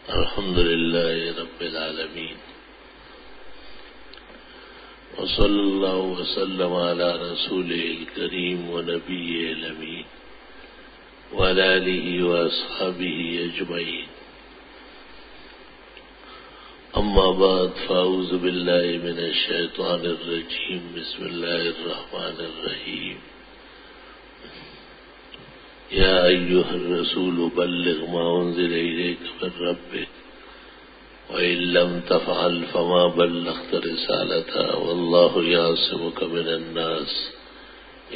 الحمد لله رب العالمين وصلى الله وسلم على رسوله الكريم ونبيه الأمين وعلى آله وأصحابه أجمعين. أما بعد فأعوذ بالله من الشيطان الرجيم. بسم الله الرحمن الرحيم. يا أيها الرسول بلغ ما أنزل إليك من ربك وإن لم تفعل فما بلغت رسالته والله يعصمك من الناس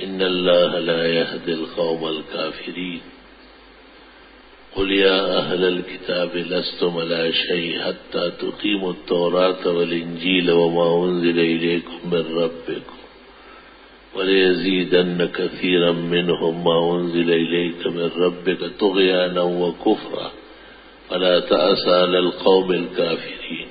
إن الله لا يهدي القوم الكافرين. قل يا أهل الكتاب لستم على شيء حتى تقيموا التوراة والإنجيل وما أنزل إليكم من ربكم وليزيدن كثيرا منهم ما أنزل إليك من ربك طغيانا وكفرا فلا تأس على القوم الكافرين.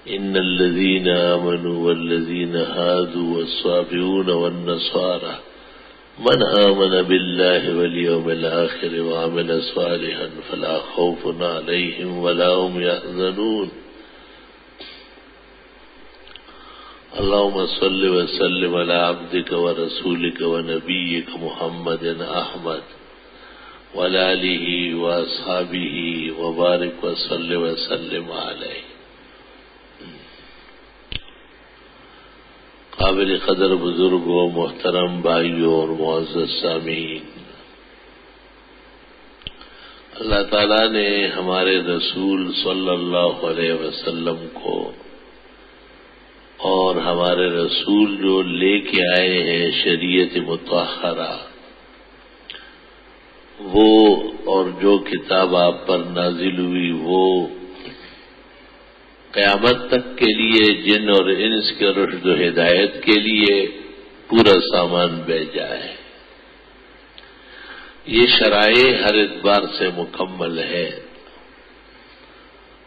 إن الذين آمنوا والذين هادوا والصابئون والنصارى من آمن بالله واليوم الآخر وعمل صالحا فلا خوف عليهم ولا هم يحزنون. اللهم صل وسلم على عبدك ورسولك ونبيك محمد أحمد وعلى آله وأصحابه وبارك وصل وسلم عليه. قابل قدر بزرگوں، محترم بھائیوں اور معزز سامعین، اللہ تعالیٰ نے ہمارے رسول صلی اللہ علیہ وسلم کو اور ہمارے رسول جو لے کے آئے ہیں شریعت مطہرہ، وہ اور جو کتاب آپ پر نازل ہوئی وہ قیامت تک کے لیے جن اور انس کے رشد و ہدایت کے لیے پورا سامان بھیجا ہے. یہ شرائع ہر اعتبار سے مکمل ہے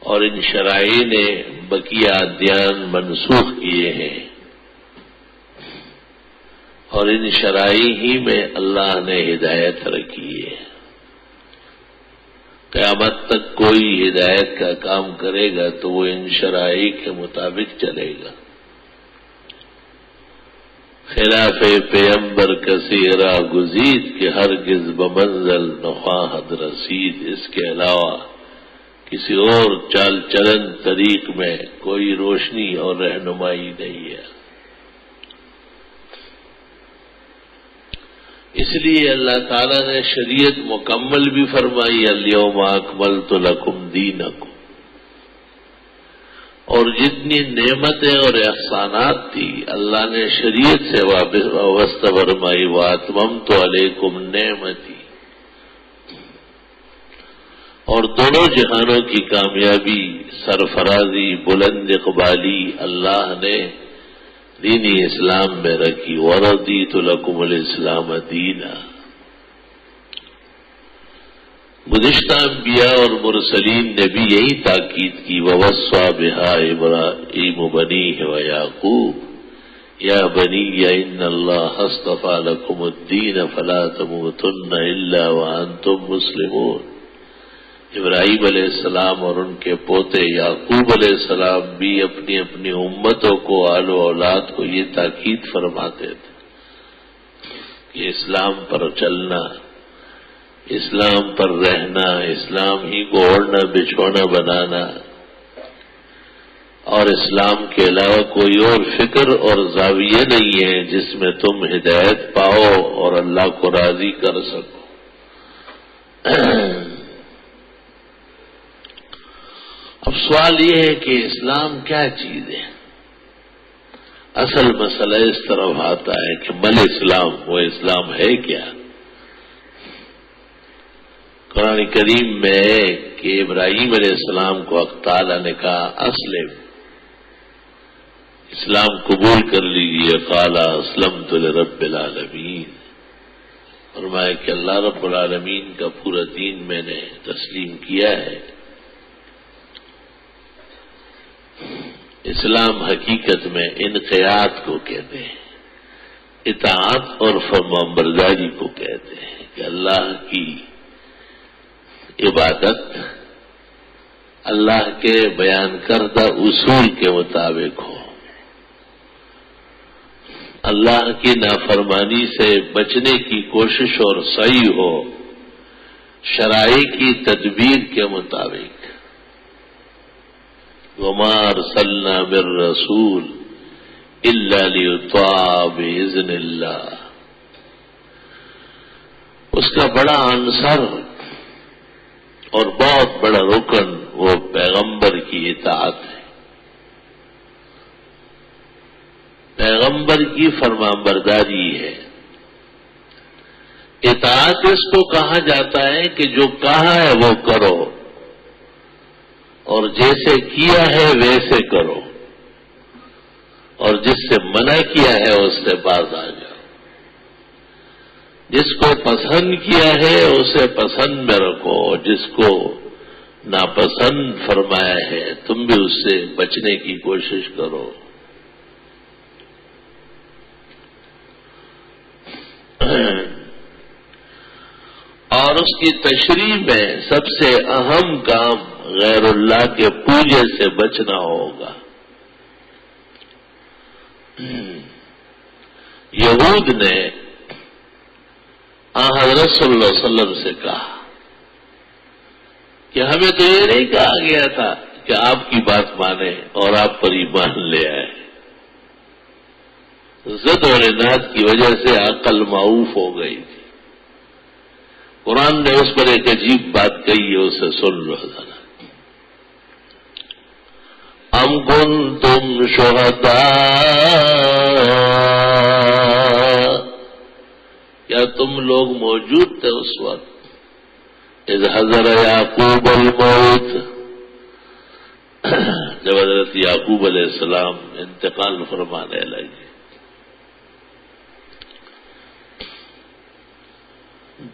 اور ان شرائع نے بقیہ ادیان منسوخ کیے ہیں اور ان شرائع ہی میں اللہ نے ہدایت رکھی ہے. قیامت تک کوئی ہدایت کا کام کرے گا تو وہ ان شرائع کے مطابق چلے گا. خلاف پیغمبر کثیرہ گزید کہ ہرگز بمنزل نخواہد رسید. اس کے علاوہ کسی اور چال چلن طریق میں کوئی روشنی اور رہنمائی نہیں ہے. اس لیے اللہ تعالیٰ نے شریعت مکمل بھی فرمائی، الیوم اکملت لکم دینکم، اور جتنی نعمتیں اور احسانات تھی اللہ نے شریعت سے وابستہ فرمائی، واتممت علیکم نعمتی. اور دونوں جہانوں کی کامیابی، سرفرازی، بلند اقبالی اللہ نے دینی اسلام میں رکھی. وَرَضِيتُ لَكُمُ الْإِسْلَامَ دِينًا. گزشتہ انبیاء اور مرسلین نے بھی یہی تاکید کی، وَوَصَّى بِهَا إِبْرَاهِيمُ بَنِيهِ وَيَعْقُوبُ يَا بَنِيَّ إِنَّ اللَّهَ اصْطَفَى لَكُمُ الدِّينَ فَلَا تَمُوتُنَّ إِلَّا وَأَنْتُمْ مُسْلِمُونَ. ابراہیم علیہ السلام اور ان کے پوتے یعقوب علیہ السلام بھی اپنی اپنی امتوں کو، آل و اولاد کو یہ تاکید فرماتے تھے کہ اسلام پر چلنا، اسلام پر رہنا، اسلام ہی کو اوڑھنا بچھونا بنانا، اور اسلام کے علاوہ کوئی اور فکر اور زاویہ نہیں ہے جس میں تم ہدایت پاؤ اور اللہ کو راضی کر سکو. اب سوال یہ ہے کہ اسلام کیا چیز ہے؟ اصل مسئلہ اس طرف آتا ہے کہ مل اسلام، وہ اسلام ہے کیا؟ قرآن کریم میں ہے کہ ابراہیم علیہ السلام کو حق تعالیٰ نے کہا اسلم، اسلام قبول کر لیجیے. قال اسلمت لرب العالمین. فرمایا کہ اللہ رب العالمین کا پورا دین میں نے تسلیم کیا ہے. اسلام حقیقت میں انقیاد کو کہتے ہیں، اطاعت اور فرمانبرداری کو کہتے ہیں کہ اللہ کی عبادت اللہ کے بیان کردہ اصول کے مطابق ہو، اللہ کی نافرمانی سے بچنے کی کوشش اور سعی ہو شرائع کی تدبیر کے مطابق. وَمَا أَرْسَلْنَا مِن رَّسُولٍ إِلَّا لِيُطَاعَ بِإِذْنِ اللَّهِ. اس کا بڑا عنصر اور بہت بڑا رکن وہ پیغمبر کی اطاعت ہے، پیغمبر کی فرمانبرداری ہے. اطاعت اس کو کہا جاتا ہے کہ جو کہا ہے وہ کرو اور جیسے کیا ہے ویسے کرو، اور جس سے منع کیا ہے اس سے باز آ جاؤ. جس کو پسند کیا ہے اسے پسند میں رکھو، اور جس کو ناپسند فرمایا ہے تم بھی اس سے بچنے کی کوشش کرو. اور اس کی تشریح میں سب سے اہم کام غیر اللہ کے پوجے سے بچنا ہوگا. یہود نے حضرت صلی اللہ علیہ وسلم سے کہا کہ ہمیں تو یہ نہیں کہا گیا تھا کہ آپ کی بات مانیں اور آپ پر ایمان لے آئے. ضد اور اناد کی وجہ سے عقل معوف ہو گئی تھی. قرآن نے اس پر ایک عجیب بات کہی ہے، اسے سن لو ذرا. ام کنتم شہداء، کیا تم لوگ موجود تھے اس وقت اذ حضر یعقوب الموت، جب حضرت یعقوب علیہ السلام انتقال فرمانے لگے.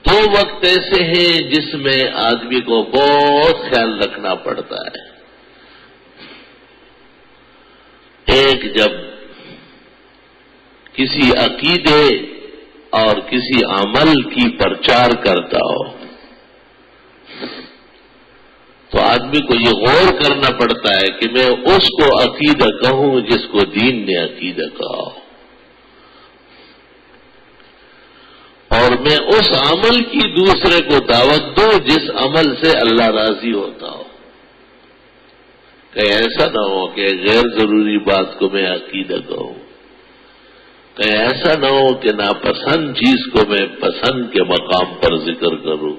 دو وقت ایسے ہیں جس میں آدمی کو بہت خیال رکھنا پڑتا ہے. ایک جب کسی عقیدے اور کسی عمل کی پرچار کرتا ہو تو آدمی کو یہ غور کرنا پڑتا ہے کہ میں اس کو عقیدہ کہوں جس کو دین نے عقیدہ کہا ہو، اور میں اس عمل کی دوسرے کو دعوت دوں جس عمل سے اللہ راضی ہوتا ہو. کہیں ایسا نہ ہو کہ غیر ضروری بات کو میں عقیدہ کہوں، کہیں ایسا نہ ہو کہ ناپسند چیز کو میں پسند کے مقام پر ذکر کروں.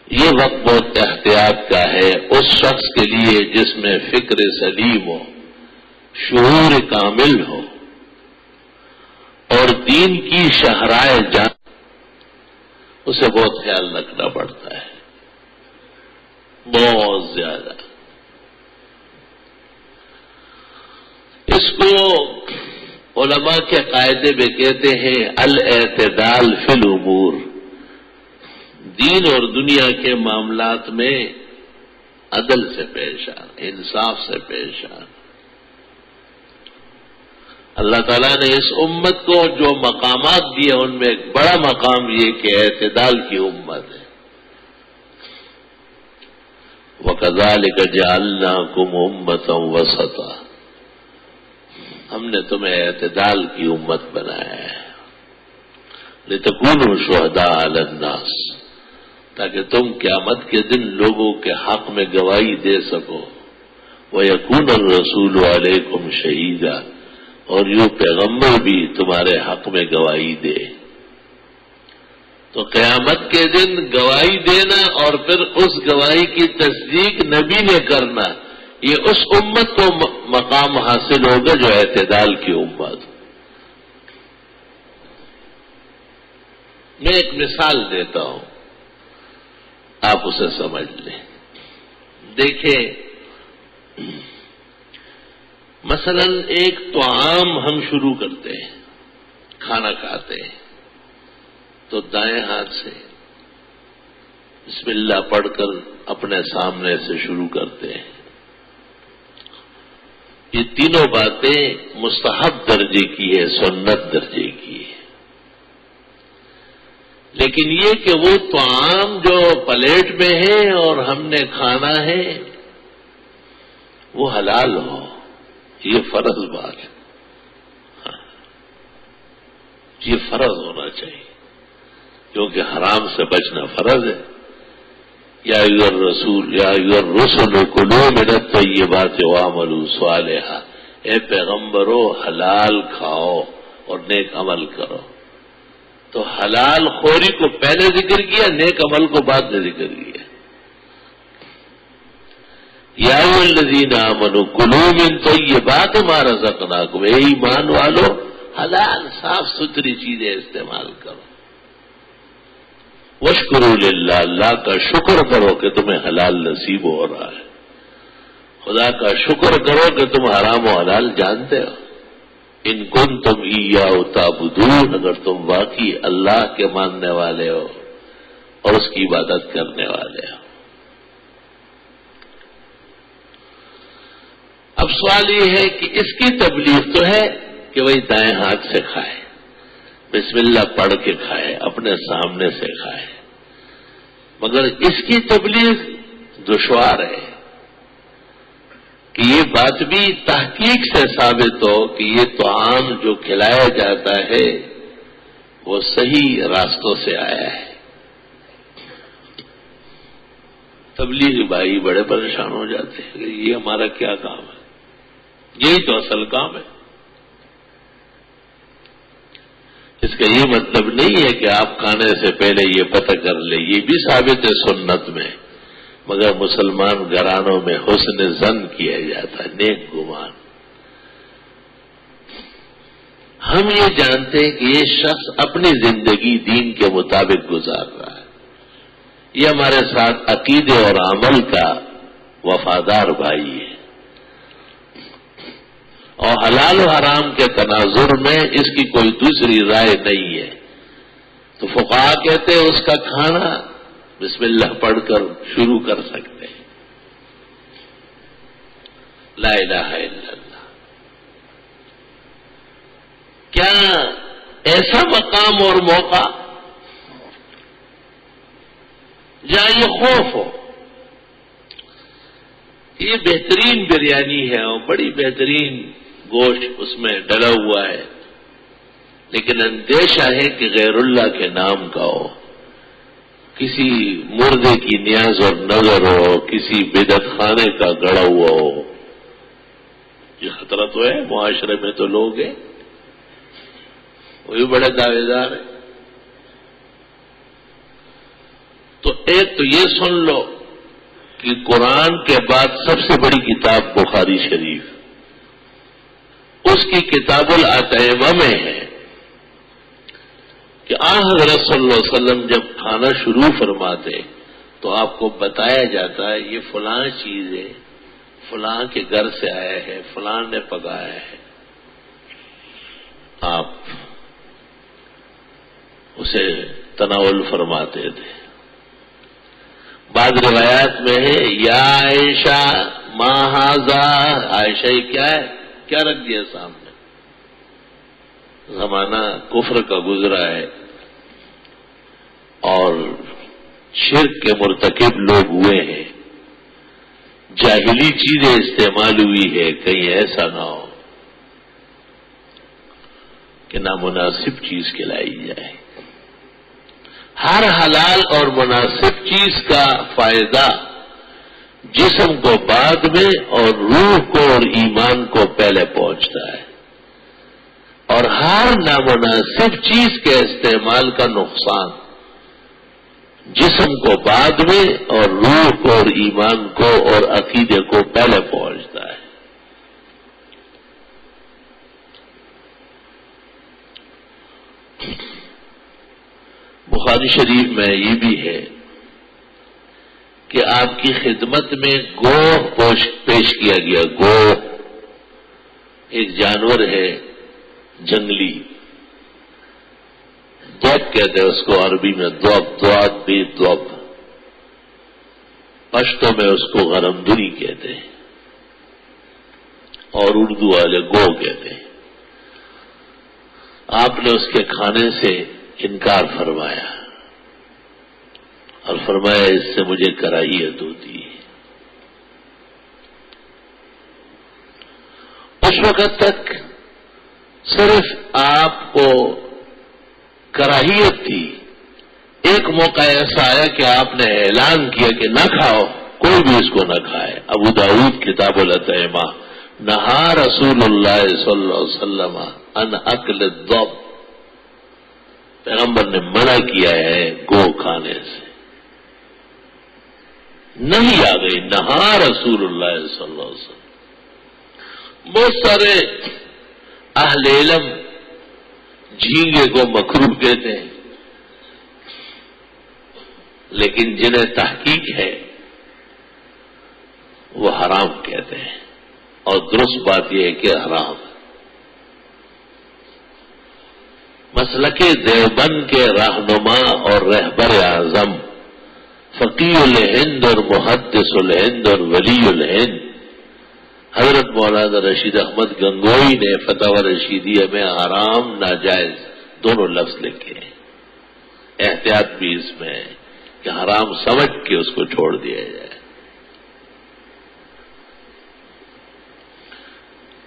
یہ وقت بہت احتیاط کا ہے اس شخص کے لیے جس میں فکر سلیم ہو، شعور کامل ہو اور دین کی شہرائے جان، اسے بہت خیال رکھنا پڑتا ہے، بہت زیادہ. اس کو علماء کے قاعدے میں کہتے ہیں الاعتدال فی الامور. دین اور دنیا کے معاملات میں عدل سے پیش آنا، انصاف سے پیش آنا. اللہ تعالیٰ نے اس امت کو جو مقامات دیے ان میں ایک بڑا مقام یہ کہ اعتدال کی امت ہے. وَكَذَلِكَ جَعَلْنَاكُمْ أُمَّةً وَسَطًا، ہم نے تمہیں اعتدال کی امت بنایا ہے. لِتَكُونُوا شُهَدَاءَ عَلَى النَّاسِ، تاکہ تم قیامت کے دن لوگوں کے حق میں گواہی دے سکو. وَيَكُونَ الرَّسُولُ عَلَيْكُمْ شَهِيدًا، اور یوں پیغمبر بھی تمہارے حق میں گواہی دے. تو قیامت کے دن گواہی دینا اور پھر اس گواہی کی تصدیق نبی نے کرنا، یہ اس امت کو مقام حاصل ہوگا جو اعتدال کی امت. میں ایک مثال دیتا ہوں، آپ اسے سمجھ لیں. دیکھیں، مثلا ایک طعام ہم شروع کرتے ہیں کھانا کھاتے ہیں تو دائیں ہاتھ سے بسم اللہ پڑھ کر اپنے سامنے سے شروع کرتے ہیں. یہ تینوں باتیں مستحب درجے کی ہے، سنت درجے کی ہے. لیکن یہ کہ وہ طعام جو پلیٹ میں ہے اور ہم نے کھانا ہے وہ حلال ہو، یہ فرض بات ہے. یہ فرض ہونا چاہیے کیونکہ حرام سے بچنا فرض ہے. یا ایھا الرسل کلوا من الطیبات واعملوا صالحا، اے پیغمبرو حلال کھاؤ اور نیک عمل کرو. تو حلال خوری کو پہلے ذکر کیا، نیک عمل کو بعد میں ذکر کیا. یا ایھا الذین آمنوا کلوا من طیبات ما رزقناکم، اے ایمان والو حلال صاف ستھری چیزیں استعمال کرو. واشکروا للہ، اللہ کا شکر کرو کہ تمہیں حلال نصیب ہو رہا ہے. خدا کا شکر کرو کہ تم حرام و حلال جانتے ہو. ان کنتم ایاہ تعبدون، اگر تم واقعی اللہ کے ماننے والے ہو اور اس کی عبادت کرنے والے ہو. اب سوال یہ ہے کہ اس کی تبلیغ تو ہے کہ وہی دائیں ہاتھ سے کھائے، بسم اللہ پڑھ کے کھائے، اپنے سامنے سے کھائے، مگر اس کی تبلیغ دشوار ہے کہ یہ بات بھی تحقیق سے ثابت ہو کہ یہ طعام جو کھلایا جاتا ہے وہ صحیح راستوں سے آیا ہے. تبلیغ بھائی بڑے پریشان ہو جاتے ہیں کہ یہ ہمارا کیا کام ہے، یہی تو اصل کام ہے. اس کا یہ مطلب نہیں ہے کہ آپ کھانے سے پہلے یہ پتہ کر لیں، یہ بھی ثابت ہے سنت میں، مگر مسلمان گھرانوں میں حسن ظن کیا جاتا ہے، نیک گمان. ہم یہ جانتے ہیں کہ یہ شخص اپنی زندگی دین کے مطابق گزار رہا ہے، یہ ہمارے ساتھ عقیدے اور عمل کا وفادار بھائی ہے، اور حلال و حرام کے تناظر میں اس کی کوئی دوسری رائے نہیں ہے. تو فقہا کہتے ہیں اس کا کھانا بسم اللہ پڑھ کر شروع کر سکتے ہیں. لا الہ الا اللہ. کیا ایسا مقام اور موقع جہاں یہ خوف ہو؟ یہ بہترین بریانی ہے اور بڑی بہترین گوشت اس میں ڈلا ہوا ہے، لیکن اندیشہ ہے کہ غیر اللہ کے نام کا ہو، کسی مردے کی نیاز اور نظر ہو، کسی بدعت خانے کا گڑا ہوا ہو. یہ خطرہ تو ہے، معاشرے میں تو لوگ ہیں وہ بھی بڑے دعوے دار ہیں. تو ایک تو یہ سن لو کہ قرآن کے بعد سب سے بڑی کتاب بخاری شریف، اس کی کتاب الاطعمہ میں ہے کہ حضرت صلی اللہ علیہ وسلم جب کھانا شروع فرماتے تو آپ کو بتایا جاتا ہے یہ فلاں چیز ہے، فلاں کے گھر سے آیا ہے، فلاں نے پکایا ہے. آپ اسے تناول فرماتے تھے. بعض روایات میں ہے یا عائشہ ما ھذا، عائشہ یہ کیا ہے، کیا رکھ دیا سامنے. زمانہ کفر کا گزرا ہے اور شرک کے مرتکب لوگ ہوئے ہیں، جاہلی چیزیں استعمال ہوئی ہے، کہیں ایسا نہ ہو کہ نامناسب چیز کھلائی جائے. ہر حلال اور مناسب چیز کا فائدہ جسم کو بعد میں اور روح کو اور ایمان کو پہلے پہنچتا ہے، اور ہر نامناسب چیز کے استعمال کا نقصان جسم کو بعد میں اور روح کو اور ایمان کو اور عقیدے کو پہلے پہنچتا ہے. بخاری شریف میں یہ بھی ہے کہ آپ کی خدمت میں گوہ پیش کیا گیا. گوہ ایک جانور ہے جنگلی، دوب کہتے ہیں اس کو عربی میں، دوب، دوات بے دوب، پشتو میں اس کو غرمدری کہتے ہیں اور اردو والے گو کہتے ہیں۔ آپ نے اس کے کھانے سے انکار فرمایا اور فرمایا اس سے مجھے کراہیت ہوتی ہے۔ اس وقت تک صرف آپ کو کراہیت تھی، ایک موقع ایسا آیا کہ آپ نے اعلان کیا کہ نہ کھاؤ، کوئی بھی اس کو نہ کھائے۔ ابو داؤد کتاب الاطعمہ، نہا رسول اللہ صلی اللہ علیہ وسلم ان اکل الضب، پیغمبر نے منع کیا ہے گو کھانے سے۔ نہیں آ گئی نہا رسول اللہ صلی اللہ علیہ وسلم۔ بہت سارے اہل علم جھینگے کو مکروہ کہتے ہیں، لیکن جنہیں تحقیق ہے وہ حرام کہتے ہیں، اور درست بات یہ ہے کہ حرام ہے۔ مسلک دیوبند کے رہنما اور رہبر اعظم فقیہ الہند اور محدث الہند اور ولی الہند حضرت مولانا رشید احمد گنگوئی نے فتاوی رشیدیہ میں حرام ناجائز دونوں لفظ لکھے ہیں۔ احتیاط بھی اس میں ہے کہ حرام سمجھ کے اس کو چھوڑ دیا جائے۔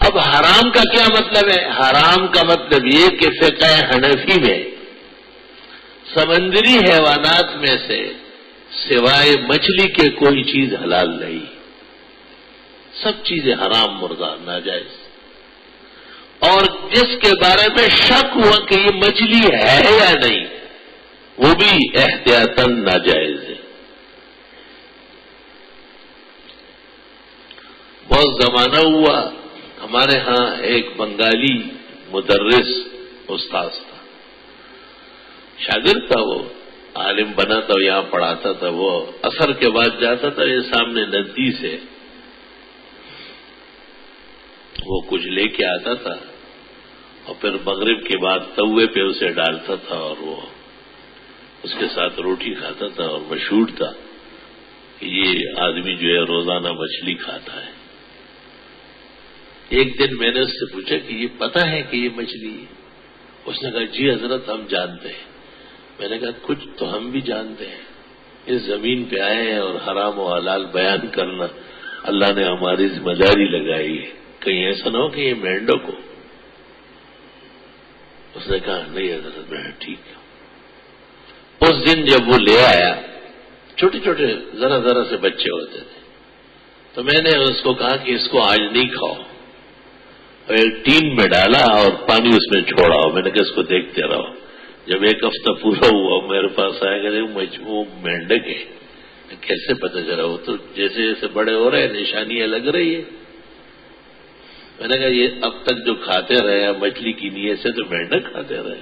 اب حرام کا کیا مطلب ہے؟ حرام کا مطلب یہ کہ فقہ حنفی میں سمندری حیوانات میں سے سوائے مچھلی کے کوئی چیز حلال نہیں، سب چیزیں حرام مردار ناجائز، اور جس کے بارے میں شک ہوا کہ یہ مچھلی ہے یا نہیں وہ بھی احتیاطاً ناجائز ہے۔ بہت زمانہ ہوا، ہمارے ہاں ایک بنگالی مدرس استاذ تھا، شاگرد تھا، وہ عالم بنا تھا، یہاں پڑھاتا تھا۔ وہ عصر کے بعد جاتا تھا، یہ سامنے ندی سے وہ کچھ لے کے آتا تھا اور پھر مغرب کے بعد توے پہ اسے ڈالتا تھا اور وہ اس کے ساتھ روٹی کھاتا تھا، اور مشہور تھا کہ یہ آدمی جو ہے روزانہ مچھلی کھاتا ہے۔ ایک دن میں نے اس سے پوچھا کہ یہ پتہ ہے کہ یہ مچھلی ہے؟ اس نے کہا جی حضرت ہم جانتے ہیں۔ میں نے کہا کچھ تو ہم بھی جانتے ہیں، اس زمین پہ آئے ہیں اور حرام و حلال بیان کرنا اللہ نے ہماری ذمہ داری لگائی ہے، کہیں ایسا نہ ہو کہ یہ مینڈک ہو۔ اس نے کہا نہیں حضرت میں ٹھیک ہے۔ اس دن جب وہ لے آیا، چھوٹے چھوٹے ذرا ذرا سے بچے ہوتے تھے، تو میں نے اس کو کہا کہ اس کو آج نہیں کھاؤ، اور ایک ٹین میں ڈالا اور پانی اس میں چھوڑا، اور میں نے کہا اس کو دیکھتے رہو۔ جب ایک ہفتہ پورا ہوا میرے پاس آیا کہ وہ مینڈک ہے، کیسے پتہ چلا؟ وہ تو جیسے جیسے بڑے ہو رہے ہیں نشانیاں لگ رہی ہے۔ میں نے کہا یہ اب تک جو کھاتے رہے مچھلی کی نیت سے تو مینڈک کھاتے رہے۔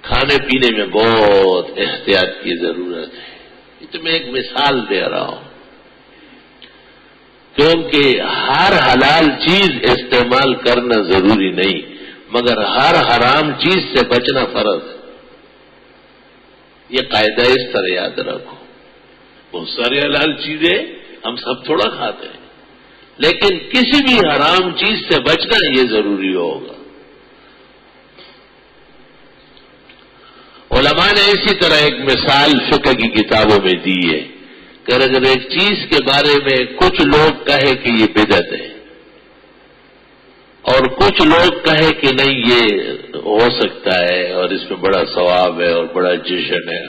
کھانے پینے میں بہت احتیاط کی ضرورت ہے۔ یہ تو میں ایک مثال دے رہا ہوں، کیونکہ ہر حلال چیز استعمال کرنا ضروری نہیں، مگر ہر حرام چیز سے بچنا فرض ہے۔ یہ قاعدہ اس طرح یاد رکھو۔ بہت ساری حلال چیزیں ہم سب تھوڑا کھاتے ہیں، لیکن کسی بھی حرام چیز سے بچنا یہ ضروری ہوگا۔ علماء نے اسی طرح ایک مثال فقہ کی کتابوں میں دی ہے کہ اگر ایک چیز کے بارے میں کچھ لوگ کہے کہ یہ بدعت ہے اور کچھ لوگ کہے کہ نہیں یہ ہو سکتا ہے اور اس میں بڑا ثواب ہے اور بڑا جشن ہے،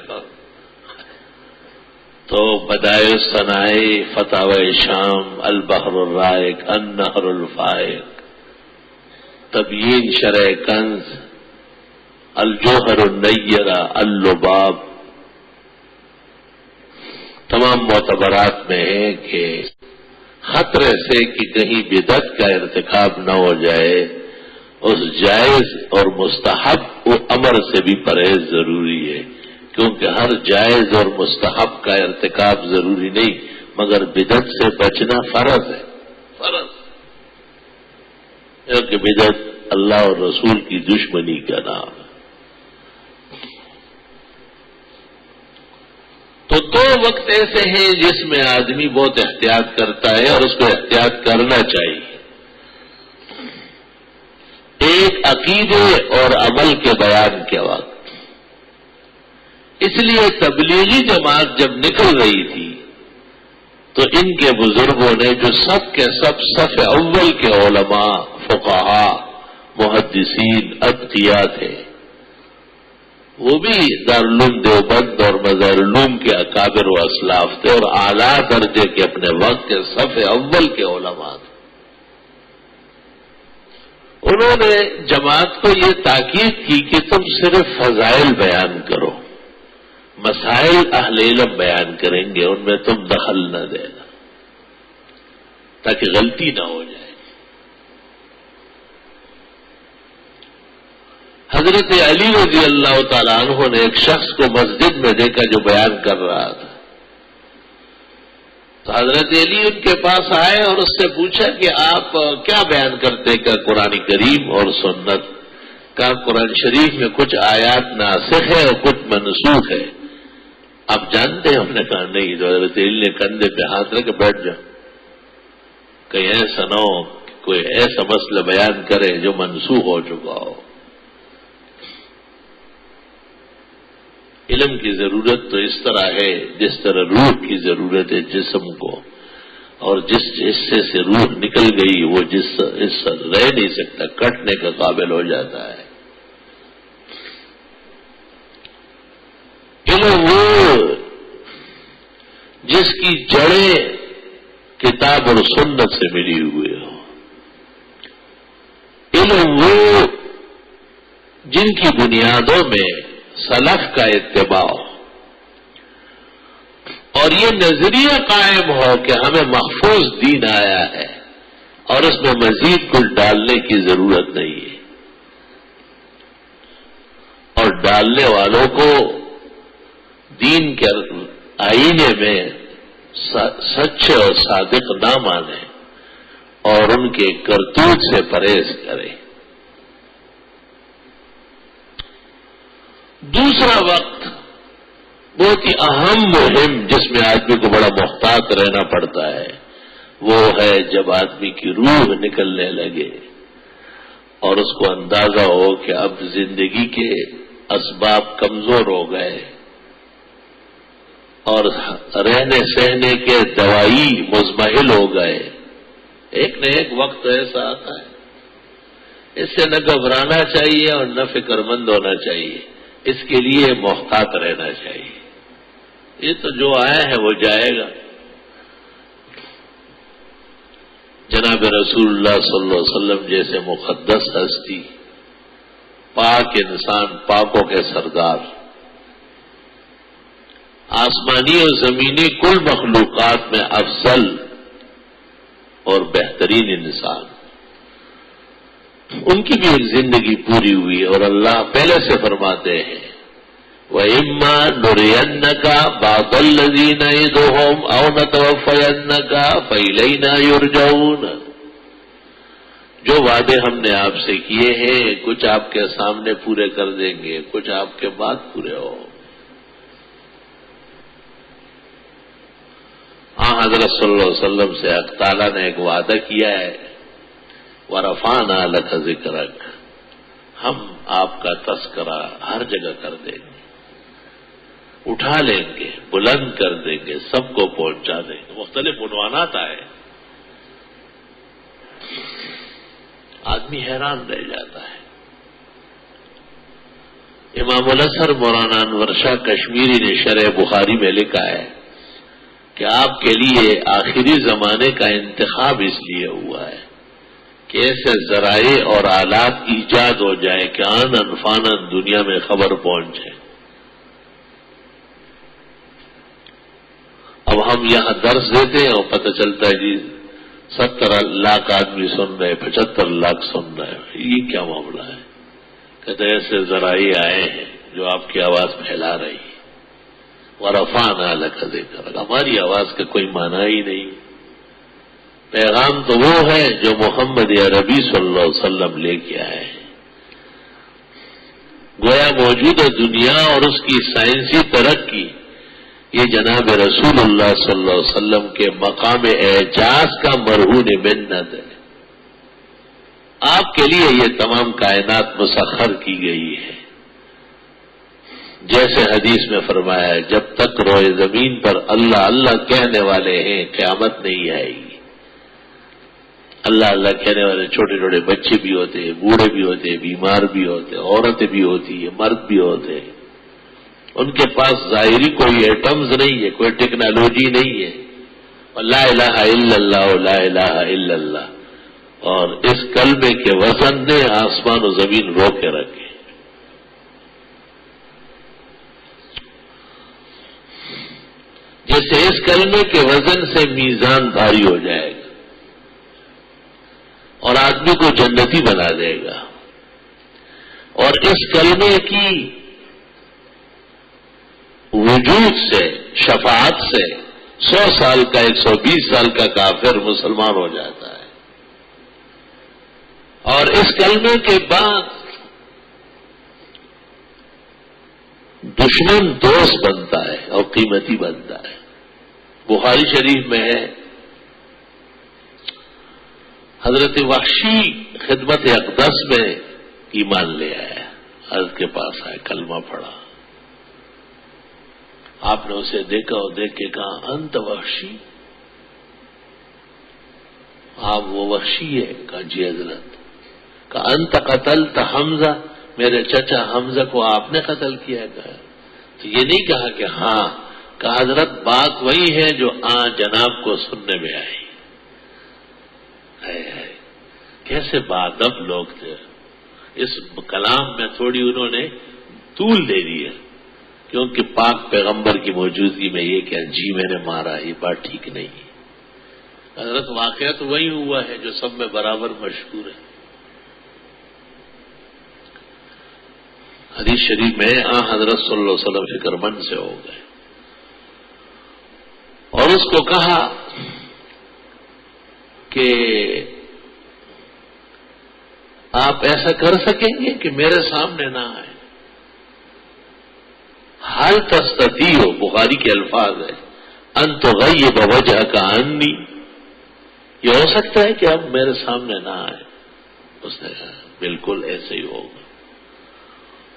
تو بدائع الصنائع، فتاوی شام، البحر الرائق، النہر الفائق، تبیین شرح کنز، الجوہر النیرہ، اللباب، تمام معتبرات میں ہے کہ خطرے سے کہ کہیں بدعت کا ارتکاب نہ ہو جائے، اس جائز اور مستحب و امر سے بھی پرہیز ضروری ہے، کیونکہ ہر جائز اور مستحب کا ارتکاب ضروری نہیں، مگر بدعت سے بچنا فرض ہے، فرض، کیونکہ بدعت اللہ اور رسول کی دشمنی کا نام ہے۔ تو دو وقت ایسے ہیں جس میں آدمی بہت احتیاط کرتا ہے اور اس کو احتیاط کرنا چاہیے۔ ایک عقیدے اور عمل کے بیان کے وقت، اس لیے تبلیغی جماعت جب نکل رہی تھی تو ان کے بزرگوں نے جو سب کے سب صف اول کے علماء، فقہا، محدثین، اتقیاء تھے، وہ بھی دارالعلوم دیوبند اور مظاہر العلوم کے اکابر و اسلاف تھے اور اعلیٰ درجے کے اپنے وقت کے صف اول کے علماء تھے۔ انہوں نے جماعت کو یہ تاکید کی کہ تم صرف فضائل بیان کرو، مسائل اہل علم بیان کریں گے، ان میں تم دخل نہ دینا تاکہ غلطی نہ ہو جائے۔ حضرت علی رضی اللہ تعالیٰ عنہ نے ایک شخص کو مسجد میں دیکھا جو بیان کر رہا تھا، تو حضرت علی ان کے پاس آئے اور اس سے پوچھا کہ آپ کیا بیان کرتے کہ قرآن کریم اور سنت کا؟ قرآن شریف میں کچھ آیات ناسخ ہے اور کچھ منسوخ ہے، آپ جانتے ہیں؟ ہم نے کہا نہیں۔ تو حضرت علی نے کندھے پہ ہاتھ رکھ کے بیٹھ جاؤ، کہیں ایسا نہ ہو کوئی ایسا مسئلہ بیان کرے جو منسوخ ہو چکا ہو۔ علم کی ضرورت تو اس طرح ہے جس طرح روح کی ضرورت ہے جسم کو، اور جس حصے سے روح نکل گئی وہ حصہ رہ نہیں سکتا، کٹنے کا قابل ہو جاتا ہے۔ علم وہ جس کی جڑیں کتاب اور سنت سے ملی ہوئی ہو، علم وہ جن کی بنیادوں میں سلف کا اتباع ہو، اور یہ نظریہ قائم ہو کہ ہمیں محفوظ دین آیا ہے اور اس میں مزید کچھ ڈالنے کی ضرورت نہیں ہے، اور ڈالنے والوں کو دین کے آئینے میں سچے اور صادق نہ مانے اور ان کے کرتوت سے پرہیز کرے۔ دوسرا وقت بہت ہی اہم مہم جس میں آدمی کو بڑا محتاط رہنا پڑتا ہے، وہ ہے جب آدمی کی روح نکلنے لگے اور اس کو اندازہ ہو کہ اب زندگی کے اسباب کمزور ہو گئے اور رہنے سہنے کے دوائی مزمحل ہو گئے۔ ایک نہ ایک وقت ایسا آتا ہے، اس سے نہ گھبرانا چاہیے اور نہ فکر مند ہونا چاہیے، اس کے لیے محتاط رہنا چاہیے۔ یہ تو جو آیا ہے وہ جائے گا۔ جناب رسول اللہ صلی اللہ علیہ وسلم جیسے مقدس ہستی، پاک انسان، پاکوں کے سردار، آسمانی اور زمینی کل مخلوقات میں افضل اور بہترین انسان، ان کی بھی ایک زندگی پوری ہوئی، اور اللہ پہلے سے فرماتے ہیں وَإِمَّا نُرِيَنَّكَ بَعْضَ الَّذِي نَعِدُهُمْ أَوْ نَتَوَفَّيَنَّكَ فَإِلَيْنَا يُرْجَعُونَ۔ جو وعدے ہم نے آپ سے کیے ہیں کچھ آپ کے سامنے پورے کر دیں گے، کچھ آپ کے بعد پورے ہو۔ حضرت صلی اللہ علیہ وسلم سے حق تعالیٰ نے ایک وعدہ کیا ہے، وَرَفَعْنَا لَكَ ذِكْرَكَ، ہم آپ کا تذکرہ ہر جگہ کر دیں گے، اٹھا لیں گے، بلند کر دیں گے، سب کو پہنچا دیں گے۔ مختلف عنوانات آئے، آدمی حیران رہ جاتا ہے۔ امام الاثر مولانا انور شاہ کشمیری نے شرح بخاری میں لکھا ہے کہ آپ کے لیے آخری زمانے کا انتخاب اس لیے ہوا ہے کہ ایسے ذرائع اور آلات ایجاد ہو جائیں کہ آنن فانن دنیا میں خبر پہنچے۔ اب ہم یہاں درس دیتے ہیں اور پتہ چلتا ہے جی 70 لاکھ آدمی سن رہے، 75 لاکھ سن رہے، یہ کیا معاملہ ہے؟ کہتے ایسے ذرائع آئے ہیں جو آپ کی آواز پھیلا رہی ہے۔ وَرَفَعْنَا لَكَ ذِكْرَكَ، ہماری آواز کا کوئی معنی ہی نہیں۔ پیغام تو وہ ہے جو محمد عربی صلی اللہ علیہ وسلم لے کے آئے ہیں. گویا موجودہ دنیا اور اس کی سائنسی ترقی یہ جناب رسول اللہ صلی اللہ علیہ وسلم کے مقام اعجاز کا مرہون منت ہے. آپ کے لیے یہ تمام کائنات مسخر کی گئی ہے. جیسے حدیث میں فرمایا ہے جب تک روئے زمین پر اللہ اللہ کہنے والے ہیں قیامت نہیں آئے گی. اللہ اللہ کہنے والے چھوٹے چھوٹے بچے بھی ہوتے ہیں, بوڑھے بھی ہوتے ہیں, بیمار بھی ہوتے ہیں, عورتیں بھی ہوتی ہیں, مرد بھی ہوتے ہیں. ان کے پاس ظاہری کوئی ایٹمز نہیں ہے, کوئی ٹیکنالوجی نہیں ہے. لا الہ الا اللہ لا الہ الا اللہ, اور اس کلمے کے وزن نے آسمان و زمین رو کے رکھے. جیسے اس کلمے کے وزن سے میزان بھاری ہو جائے گا اور آدمی کو جنتی بنا دے گا, اور اس کلمے کی وجود سے, شفاعت سے 100 سال کا 120 سال کا کافر مسلمان ہو جاتا ہے. اور اس کلمے کے بعد دشمن دوست بنتا ہے اور قیمتی بنتا ہے. بخاری شریف میں ہے حضرت وحشی خدمت اقدس میں ایمان لے آیا, حضرت کے پاس آئے, کلمہ پڑھا. آپ نے اسے دیکھا اور دیکھ کے کہا انت وحشی, آپ وہ وحشی ہے؟ کہا جی حضرت. کہا انت قتلت حمزہ, میرے چچا حمزہ کو آپ نے قتل کیا. کہا تو یہ نہیں کہا کہ ہاں, کہا حضرت بات وہی ہے جو جناب کو سننے میں آئی. کیسے بادب لوگ تھے. اس کلام میں تھوڑی انہوں نے طول دے دی ہے, کیونکہ پاک پیغمبر کی موجودگی میں یہ کہ جی میں نے مارا, یہ بات ٹھیک نہیں ہے. حضرت واقعہ تو وہی ہوا ہے جو سب میں برابر مشہور ہے. حدیث شریف میں حضرت صلی اللہ علیہ وسلم فکر مند سے ہو گئے اور اس کو کہا کہ آپ ایسا کر سکیں گے کہ میرے سامنے نہ آئے. حل تستطیع, بخاری کے الفاظ ہے, ان تغیب وجہک عنی, یہ ہو سکتا ہے کہ اب میرے سامنے نہ آئے. اس نے کہا بالکل ایسے ہی ہوگا.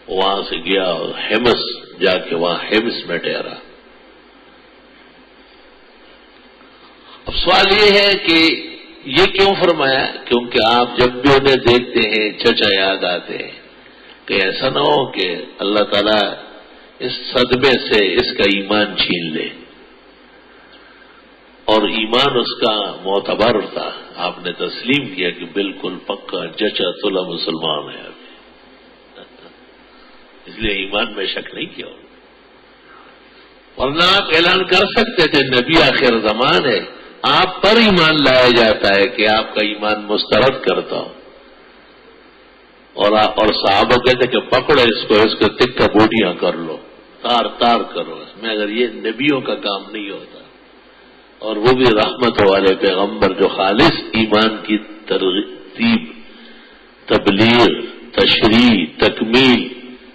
وہاں سے گیا اور ہیمس جا کے وہاں ہیمس میں ٹھہرا. اب سوال یہ ہے کہ یہ کیوں فرمایا؟ کیونکہ آپ جب بھی انہیں دیکھتے ہیں چچا یاد آتے ہیں, کہ ایسا نہ ہو کہ اللہ تعالیٰ اس صدمے سے اس کا ایمان چھین لے. اور ایمان اس کا معتبر تھا, آپ نے تسلیم کیا کہ بالکل پکا چچا تلا مسلمان ہے ابھی, اس لیے ایمان میں شک نہیں کیا. ورنہ آپ اعلان کر سکتے تھے نبی آخر زمان ہے, آپ پر ایمان لایا جاتا ہے کہ آپ کا ایمان مسترد کرتا ہوں. اور صحابہ کہتے کہ پکڑو اس کو تکہ بوٹیاں کر لو, تار تار کرو. اس میں اگر یہ نبیوں کا کام نہیں ہوتا, اور وہ بھی رحمت والے پیغمبر جو خالص ایمان کی ترتیب, تبلیغ, تشریح, تکمیل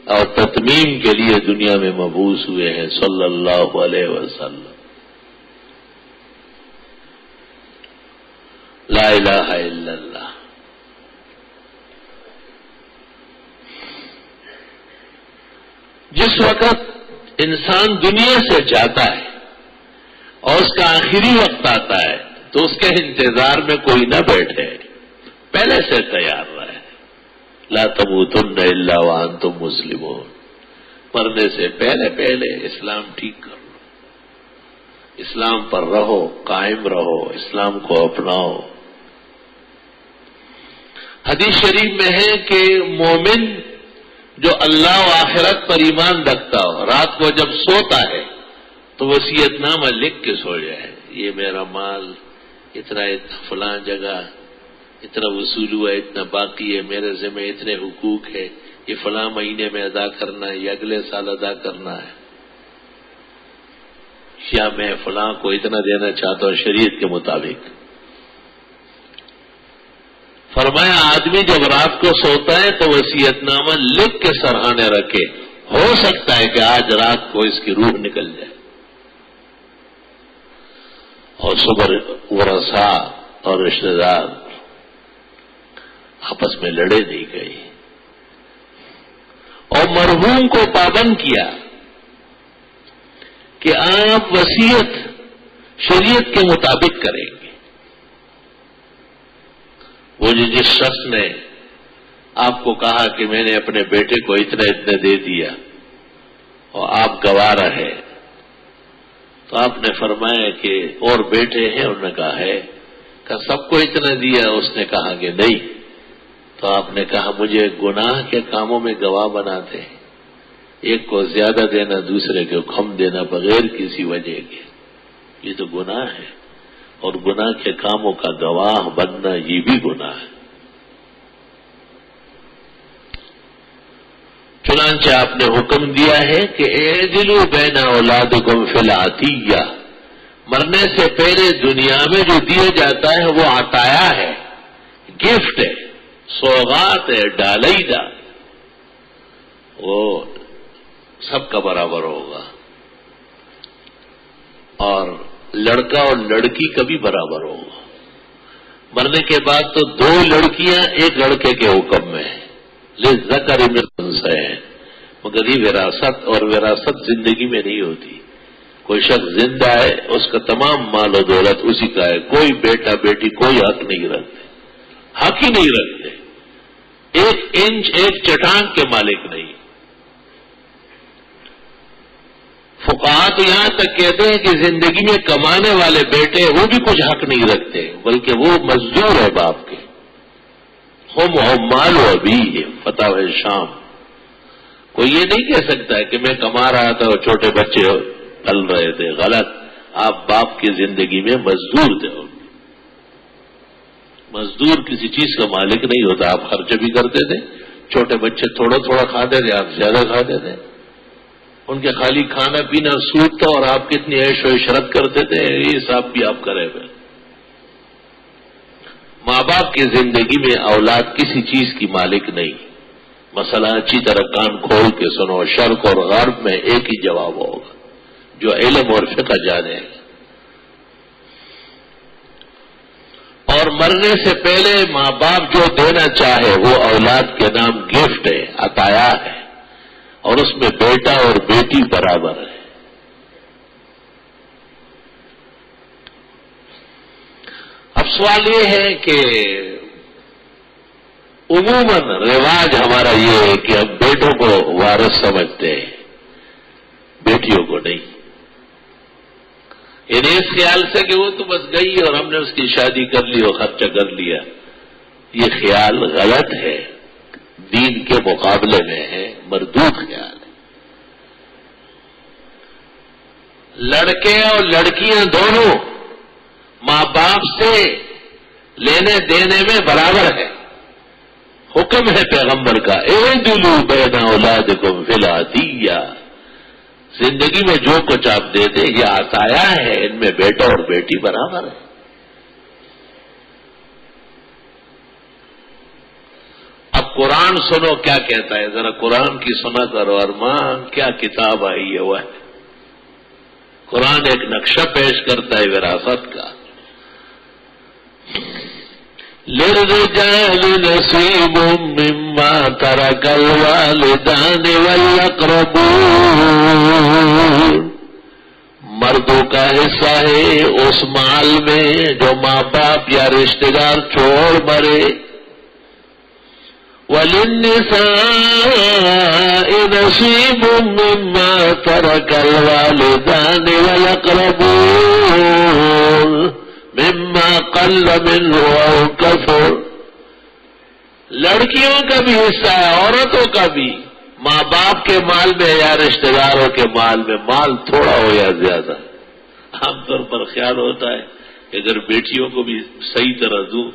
اور تتمیم کے لیے دنیا میں مبعوث ہوئے ہیں صلی اللہ علیہ وسلم. لا الہ الا اللہ. جس وقت انسان دنیا سے جاتا ہے اور اس کا آخری وقت آتا ہے تو اس کے انتظار میں کوئی نہ بیٹھے, پہلے سے تیار رہے. لا تموتن الا وانتم مسلمون, مرنے سے پہلے اسلام ٹھیک کر لو, اسلام پر رہو, قائم رہو, اسلام کو اپناؤ. حدیث شریف میں ہے کہ مومن جو اللہ و آخرت پر ایمان رکھتا ہو, رات کو جب سوتا ہے تو وصیت نامہ لکھ کے سو جائے, یہ میرا مال اتنا فلاں جگہ اتنا وصول ہوا, اتنا باقی ہے, میرے ذمہ اتنے حقوق ہے, یہ فلاں مہینے میں ادا کرنا ہے, یہ اگلے سال ادا کرنا ہے, یا میں فلاں کو اتنا دینا چاہتا ہوں شریعت کے مطابق. فرمایا آدمی جب رات کو سوتا ہے تو وصیت نامہ لکھ کے سرہانے رکھے، ہو سکتا ہے کہ آج رات کو اس کی روح نکل جائے۔ اور صبح ورثاء اور رشتہ دار آپس میں لڑے نہیں گئے اور مرحوم کو پابند کیا کہ آپ وصیت شریعت کے مطابق کریں گے۔ وہ جس شخص نے آپ کو کہا کہ میں نے اپنے بیٹے کو اتنا دے دیا اور آپ گواہ رہے، تو آپ نے فرمایا کہ اور بیٹے ہیں؟ انہوں نے کہا ہے۔ کہ سب کو اتنا دیا؟ اس نے کہا کہ نہیں۔ تو آپ نے کہا مجھے گناہ کے کاموں میں گواہ بناتے ہیں، ایک کو زیادہ دینا، دوسرے کو کم دینا بغیر کسی وجہ کے، یہ تو گناہ ہے، اور گناہ کے کاموں کا گواہ بننا یہ بھی گناہ ہے۔ چنانچہ آپ نے حکم دیا ہے کہ اعدلوا بین اولادکم فی العطیہ، مرنے سے پہلے دنیا میں جو دیا جاتا ہے وہ عطایا ہے، گفٹ ہے، سوغات ہے، ڈالیدہ، وہ سب کا برابر ہوگا، اور لڑکا اور لڑکی کا بھی برابر ہوگا۔ مرنے کے بعد تو 2 لڑکیاں ایک لڑکے کے حکم میں ہیں، للذکر مثل الانثیین، مگر یہ وراثت، اور وراثت زندگی میں نہیں ہوتی۔ کوئی شخص زندہ ہے، اس کا تمام مال و دولت اسی کا ہے، کوئی بیٹا بیٹی کوئی حق نہیں رکھتے، حق ہی نہیں رکھتے، 1 انچ 1 چٹان کے مالک نہیں۔ فقہاء تو یہاں تک کہتے ہیں کہ زندگی میں کمانے والے بیٹے وہ بھی کچھ حق نہیں رکھتے، بلکہ وہ مزدور ہے باپ کے۔ ہم مال و ابی، فتح شام، کوئی یہ نہیں کہہ سکتا ہے کہ میں کما رہا تھا اور چھوٹے بچے پل رہے تھے، غلط۔ آپ باپ کی زندگی میں مزدور تھے، مزدور کسی چیز کا مالک نہیں ہوتا۔ آپ خرچ بھی کرتے تھے، چھوٹے بچے تھوڑا تھوڑا کھاتے تھے، آپ زیادہ کھاتے تھے، ان کے خالی کھانا پینا سود تھا، اور آپ کتنی عیش و عشرت کرتے تھے، یہ حساب بھی آپ کرے ہوئے۔ ماں باپ کی زندگی میں اولاد کسی چیز کی مالک نہیں۔ مسئلہ اچھی طرح کان کھول کے سنو، شرق اور غرب میں ایک ہی جواب ہوگا، جو علم اور فقہ جانے گا۔ اور مرنے سے پہلے ماں باپ جو دینا چاہے وہ اولاد کے نام گفٹ ہے، عطایا ہے، اور اس میں بیٹا اور بیٹی برابر ہے۔ اب سوال یہ ہے کہ عموماً رواج ہمارا یہ ہے کہ ہم بیٹوں کو وارث سمجھتے ہیں، بیٹیوں کو نہیں، یعنی اس خیال سے کہ وہ تو بس گئی اور ہم نے اس کی شادی کر لی اور خرچہ کر لیا۔ یہ خیال غلط ہے، دین کے مقابلے میں ہے، مردود خیال ہے۔ لڑکے اور لڑکیاں دونوں ماں باپ سے لینے دینے میں برابر ہے۔ حکم ہے پیغمبر کا، اعدلوا بین اولادکم فی العطیہ، زندگی میں جو کچھ آپ دیتے یہ عطایا ہے، ان میں بیٹا اور بیٹی برابر ہے۔ اب قرآن سنو کیا کہتا ہے، ذرا قرآن کی سنا کرو، ارمان کیا کتاب آئی ہے وہ ہے۔ قرآن ایک نقشہ پیش کرتا ہے وراثت کا۔ للرجال نصیب مما ترک الوالدان والاقربون، مردوں کا حصہ ہے اس مال میں جو ماں باپ یا رشتہ دار چھوڑ مرے۔ وللنساء نصیب مما ترک الوالدان والاقربون مما قل منه او کثر، لڑکیوں کا بھی حصہ ہے، عورتوں کا بھی، ماں باپ کے مال میں یا رشتہ داروں کے مال میں، مال تھوڑا ہو یا زیادہ۔ عام طور پر خیال ہوتا ہے کہ اگر بیٹیوں کو بھی صحیح طرح دوں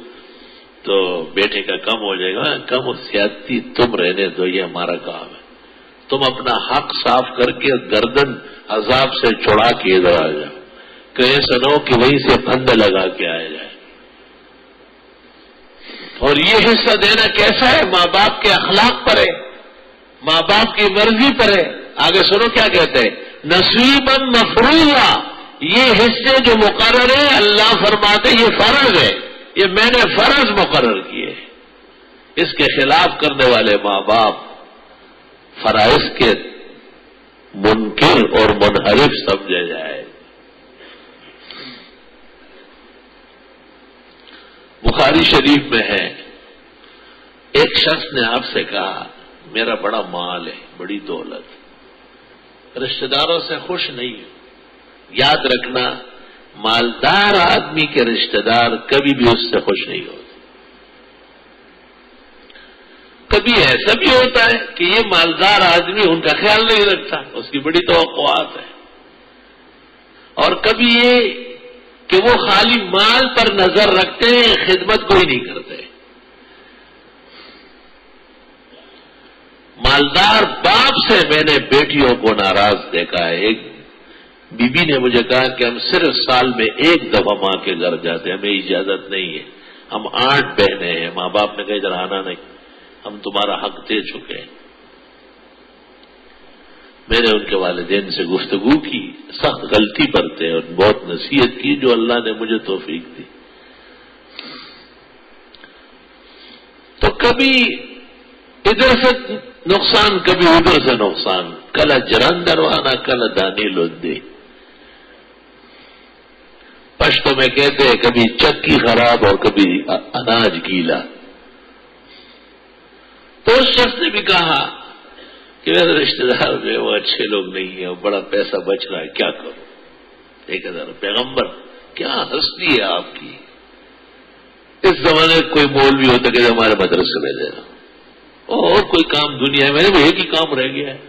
تو بیٹے کا کم ہو جائے گا۔ کم اور زیادتی تم رہنے دو، یہ ہمارا کام ہے۔ تم اپنا حق صاف کر کے گردن عذاب سے چھڑا کے ادھر آ جاؤ، کہ ایسا نہ ہو کہ وہیں سے پھند لگا کے آیا جائے۔ اور یہ حصہ دینا کیسا ہے؟ ماں باپ کے اخلاق پر ہے، ماں باپ کی مرضی پر ہے. آگے سنو کیا کہتے ہیں، نصیبا مفروضا، یہ حصے جو مقرر ہے اللہ فرماتے یہ فرض ہے، یہ میں نے فرض مقرر کیے. اس کے خلاف کرنے والے ماں باپ فرائض کے منکر اور منحرف سمجھے جائے. بخاری شریف میں ہے، ایک شخص نے آپ سے کہا میرا بڑا مال ہے، بڑی دولت، رشتہ داروں سے خوش نہیں ہوں. یاد رکھنا، مالدار آدمی کے رشتہ دار کبھی بھی اس سے خوش نہیں ہوتے. کبھی ایسا بھی ہوتا ہے کہ یہ مالدار آدمی ان کا خیال نہیں رکھتا، اس کی بڑی توقعات ہے. اور کبھی یہ کہ وہ خالی مال پر نظر رکھتے ہیں، خدمت کوئی نہیں کرتے. مالدار باپ سے میں نے بیٹیوں کو ناراض دیکھا ہے. ایک بی بی نے مجھے کہا کہ ہم صرف سال میں ایک دفعہ ماں کے گھر جاتے ہیں، ہمیں اجازت نہیں ہے. ہم 8 بہنیں ہیں، ماں باپ نے کہا ادھر آنا نہیں، ہم تمہارا حق دے چکے ہیں. میں نے ان کے والدین سے گفتگو کی، سخت غلطی پر تھے اور بہت نصیحت کی جو اللہ نے مجھے توفیق دی. تو کبھی ادھر سے نقصان، کبھی ادھر سے نقصان، کل جرندروانا کل دانی لندی. پشتوں میں کہتے ہیں کبھی چکی خراب اور کبھی اناج گیلا. تو اس شخص نے بھی کہا کہ میرے رشتے دار جو ہے وہ اچھے لوگ نہیں ہیں اور بڑا پیسہ بچ رہا ہے، کیا کروں؟ 1000 پیغمبر کیا ہستی ہے آپ کی. اس زمانے میں کوئی مولوی ہوتا کہ ہمارے مدرسے میں دے رہا اور کوئی کام دنیا میں وہ ایک ہی کام رہ گیا ہے،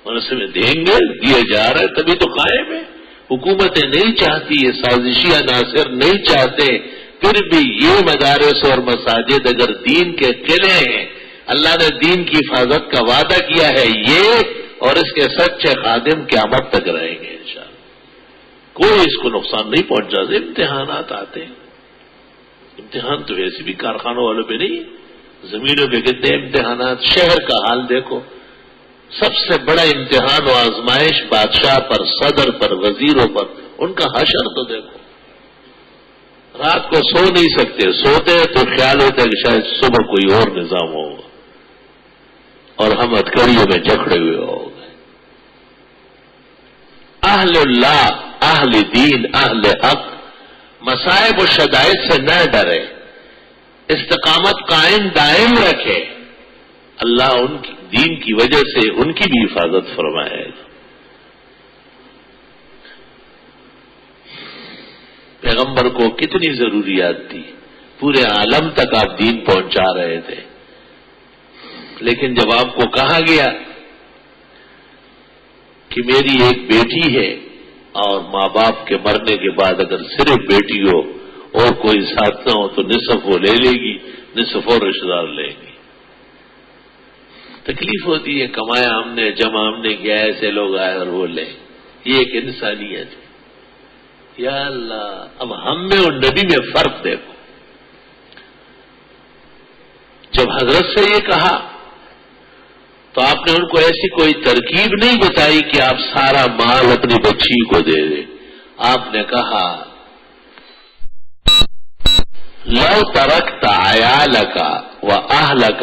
مدرسے میں دیں گے، دیا جا رہا ہے تبھی تو قائم ہے. حکومتیں نہیں چاہتی، یہ سازشی عناصر نہیں چاہتے، پھر بھی یہ مدارس اور مساجد اگر دین کے قلعے ہیں، اللہ نے دین کی حفاظت کا وعدہ کیا ہے، یہ اور اس کے سچے خادم قیامت تک رہیں گے انشاءاللہ. کوئی اس کو نقصان نہیں پہنچا. امتحانات آتے ہیں، امتحان تو ویسے بھی کارخانوں والوں پہ نہیں، زمینوں پہ کتنے امتحانات. شہر کا حال دیکھو، سب سے بڑا امتحان و آزمائش بادشاہ پر، صدر پر، وزیروں پر، ان کا حشر تو دیکھو. رات کو سو نہیں سکتے، سوتے تو خیال ہوتا ہے کہ شاید صبح کوئی اور نظام ہوگا، اور ہم ہتھکڑیوں میں جکڑے ہوئے ہو گئے. اہل اللہ، اہل دین، اہل حق مصائب و شدائد سے نہ ڈرے، استقامت قائم دائم رکھے. اللہ ان کی دین کی وجہ سے ان کی بھی حفاظت فرمائے. پیغمبر کو کتنی ضروریات تھی، پورے عالم تک آپ دین پہنچا رہے تھے. لیکن جب آپ کو کہا گیا کہ میری ایک بیٹی ہے اور ماں باپ کے مرنے کے بعد اگر صرف بیٹی ہو اور کوئی ساتھ نہ ہو تو نصف وہ لے لے گی، نصف اور رشتے دار لیں گے. تکلیف ہوتی ہے، کمایا ہم نے، جمع ہم نے کیا، ایسے لوگ آئے اور وہ لیں. یہ ایک انسانیت ہے. یا اللہ، اب ہم میں اور نبی میں فرق دیکھو. جب حضرت سے یہ کہا تو آپ نے ان کو ایسی کوئی ترکیب نہیں بتائی کہ آپ سارا مال اپنی بچی کو دے دیں. آپ نے کہا لو ترکت عیالک و اہلک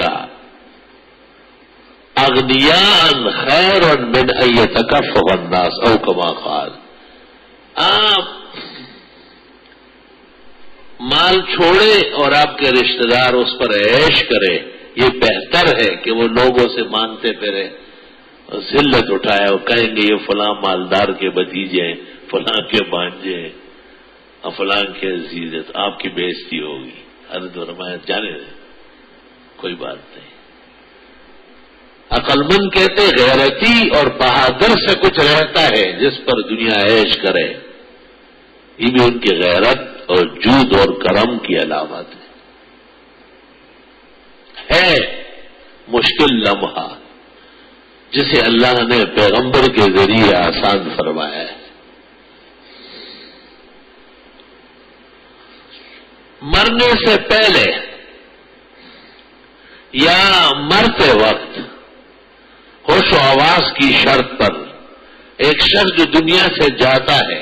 اغنیاء خیر من ان یتکفف الناس او کما قال. آپ مال چھوڑے اور آپ کے رشتہ دار اس پر عیش کرے، یہ بہتر ہے کہ وہ لوگوں سے مانتے پھرے، ذلت اٹھائے اور کہیں گے یہ فلاں مالدار کے بھتیجے ہیں، فلاں کے بانجے ہیں، اور فلاں کے عزیز ہیں، تو آپ کی بے عزتی ہوگی. حضرت فرمایا جانے دیں، کوئی بات نہیں. عقل مند کہتے غیرتی اور بہادر سے کچھ رہتا ہے جس پر دنیا عیش کرے. یہ بھی ان کی غیرت اور جود اور کرم کی علامت ہے. مشکل لمحہ جسے اللہ نے پیغمبر کے ذریعے آسان فرمایا ہے. مرنے سے پہلے یا مرتے وقت ہوش و آواز کی شرط پر ایک شخص جو دنیا سے جاتا ہے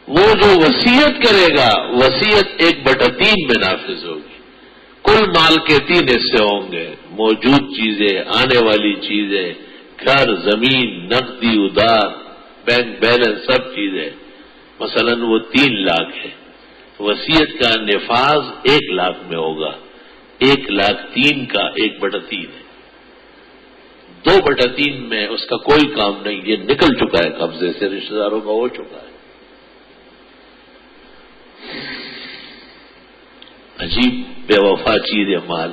وہ جو وصیت کرے گا وصیت 1/3 میں نافذ ہوگی. کل مال کے 3 حصے ہوں گے، موجود چیزیں، آنے والی چیزیں، گھر، زمین، نقدی، ادار، بینک بیلنس، سب چیزیں. مثلا وہ 3 لاکھ ہے، وصیت کا نفاذ 1 لاکھ میں ہوگا. 1,03,000 کا 1/3 ہے. 2/3 میں اس کا کوئی کام نہیں، یہ نکل چکا ہے قبضے سے، رشتہ داروں کا ہو چکا ہے. عجیب بے وفا چیز ہے مال.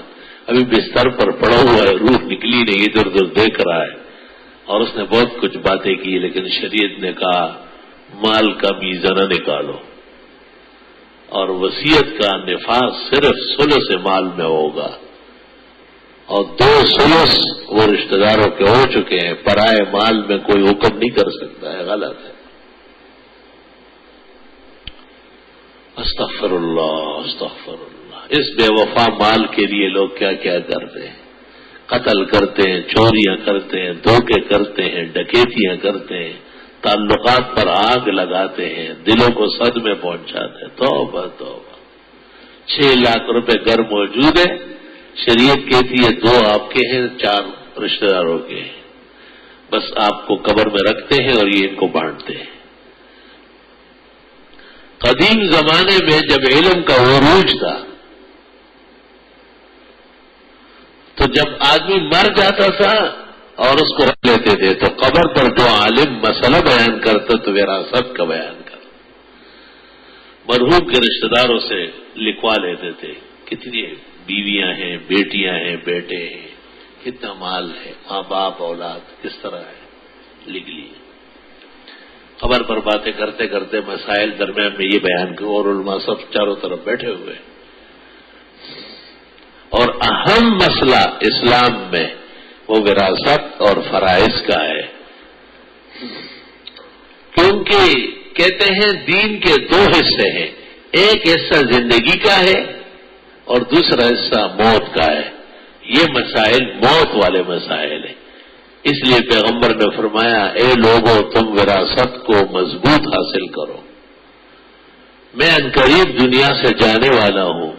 ابھی بستر پر پڑا ہوا ہے، روح نکلی نہیں، ادھر ادھر دیکھ رہا ہے اور اس نے بہت کچھ باتیں کی، لیکن شریعت نے کہا مال کا میزانہ نکالو اور وصیت کا نفاذ صرف ثلث مال میں ہوگا، اور 2 ثلث وہ رشتہ داروں کے ہو چکے ہیں. پرائے مال میں کوئی حکم نہیں کر سکتا ہے، غلط ہے. استغفر اللہ استغفر اللہ. اس بے وفا مال کے لیے لوگ کیا کیا کرتے ہیں، قتل کرتے ہیں، چوریاں کرتے ہیں، دھوکے کرتے ہیں، ڈکیتیاں کرتے ہیں، تعلقات پر آگ لگاتے ہیں، دلوں کو صدمے پہنچاتے ہیں. توبہ توبہ. 6 لاکھ روپے گھر موجود ہے، شریعت کہتی ہے 2 آپ کے ہیں، 4 رشتہ داروں کے ہیں، بس آپ کو قبر میں رکھتے ہیں اور یہ ان کو بانٹتے ہیں. قدیم زمانے میں جب علم کا عروج تھا تو جب آدمی مر جاتا تھا اور اس کو رکھ لیتے تھے تو قبر پر جو عالم مسئلہ بیان کرتا تو وراثت کا بیان کرتا. مرحوم کے رشتہ داروں سے لکھوا لیتے تھے کتنی بیویاں ہیں، بیٹیاں ہیں، بیٹے ہیں، کتنا مال ہے، ماں باپ اولاد کس طرح ہے، لکھ لیے. خبر پر باتیں کرتے کرتے مسائل درمیان میں یہ بیان کرو اور علماء سب چاروں طرف بیٹھے ہوئے. اور اہم مسئلہ اسلام میں وہ وراثت اور فرائض کا ہے، کیونکہ کہتے ہیں دین کے 2 حصے ہیں، ایک حصہ زندگی کا ہے اور دوسرا حصہ موت کا ہے. یہ مسائل موت والے مسائل ہیں. اس لیے پیغمبر نے فرمایا اے لوگوں تم وراثت کو مضبوط حاصل کرو. میں عنقریب دنیا سے جانے والا ہوں.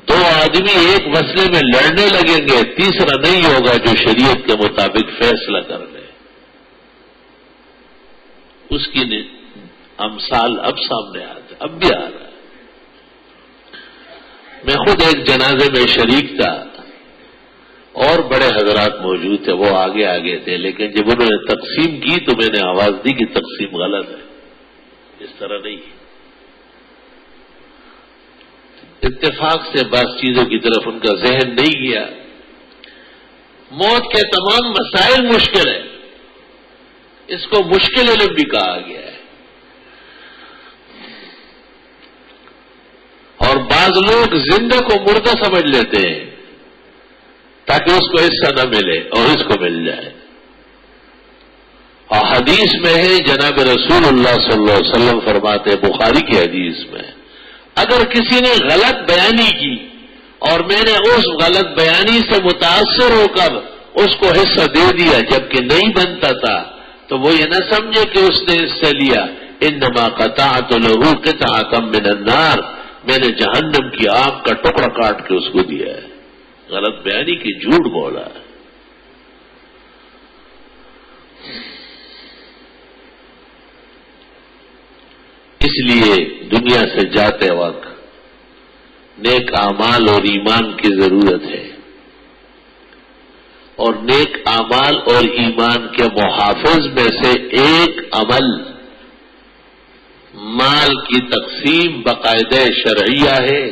2 آدمی ایک مسئلے میں لڑنے لگیں گے، تیسرا نہیں ہوگا جو شریعت کے مطابق فیصلہ کر لے. اس کی امثال اب سامنے آتے، اب بھی آ رہا ہے. میں خود ایک جنازے میں شریک تھا اور بڑے حضرات موجود تھے، وہ آگے آگے تھے، لیکن جب انہوں نے تقسیم کی تو میں نے آواز دی کہ تقسیم غلط ہے، اس طرح نہیں ہے. اتفاق سے بعض چیزوں کی طرف ان کا ذہن نہیں گیا. موت کے تمام مسائل مشکل ہیں، اس کو مشکل علم بھی کہا گیا ہے. اور بعض لوگ زندہ کو مردہ سمجھ لیتے ہیں تاکہ اس کو حصہ نہ ملے اور اس کو مل جائے. اور حدیث میں ہے جناب رسول اللہ صلی اللہ علیہ وسلم فرماتے، بخاری کی حدیث میں، اگر کسی نے غلط بیانی کی اور میں نے اس غلط بیانی سے متاثر ہو کر اس کو حصہ دے دیا جبکہ نہیں بنتا تھا تو وہ یہ نہ سمجھے کہ اس نے حصہ لیا. انما قطعت له قطعة من النار، میں نے جہنم کی آگ کا ٹکڑا کاٹ کے اس کو دیا ہے. غلط بیانی کی، جھوٹ بولا ہے. اس لیے دنیا سے جاتے وقت نیک اعمال اور ایمان کی ضرورت ہے، اور نیک اعمال اور ایمان کے محافظ میں سے ایک عمل مال کی تقسیم باقاعدہ شرعیہ ہے.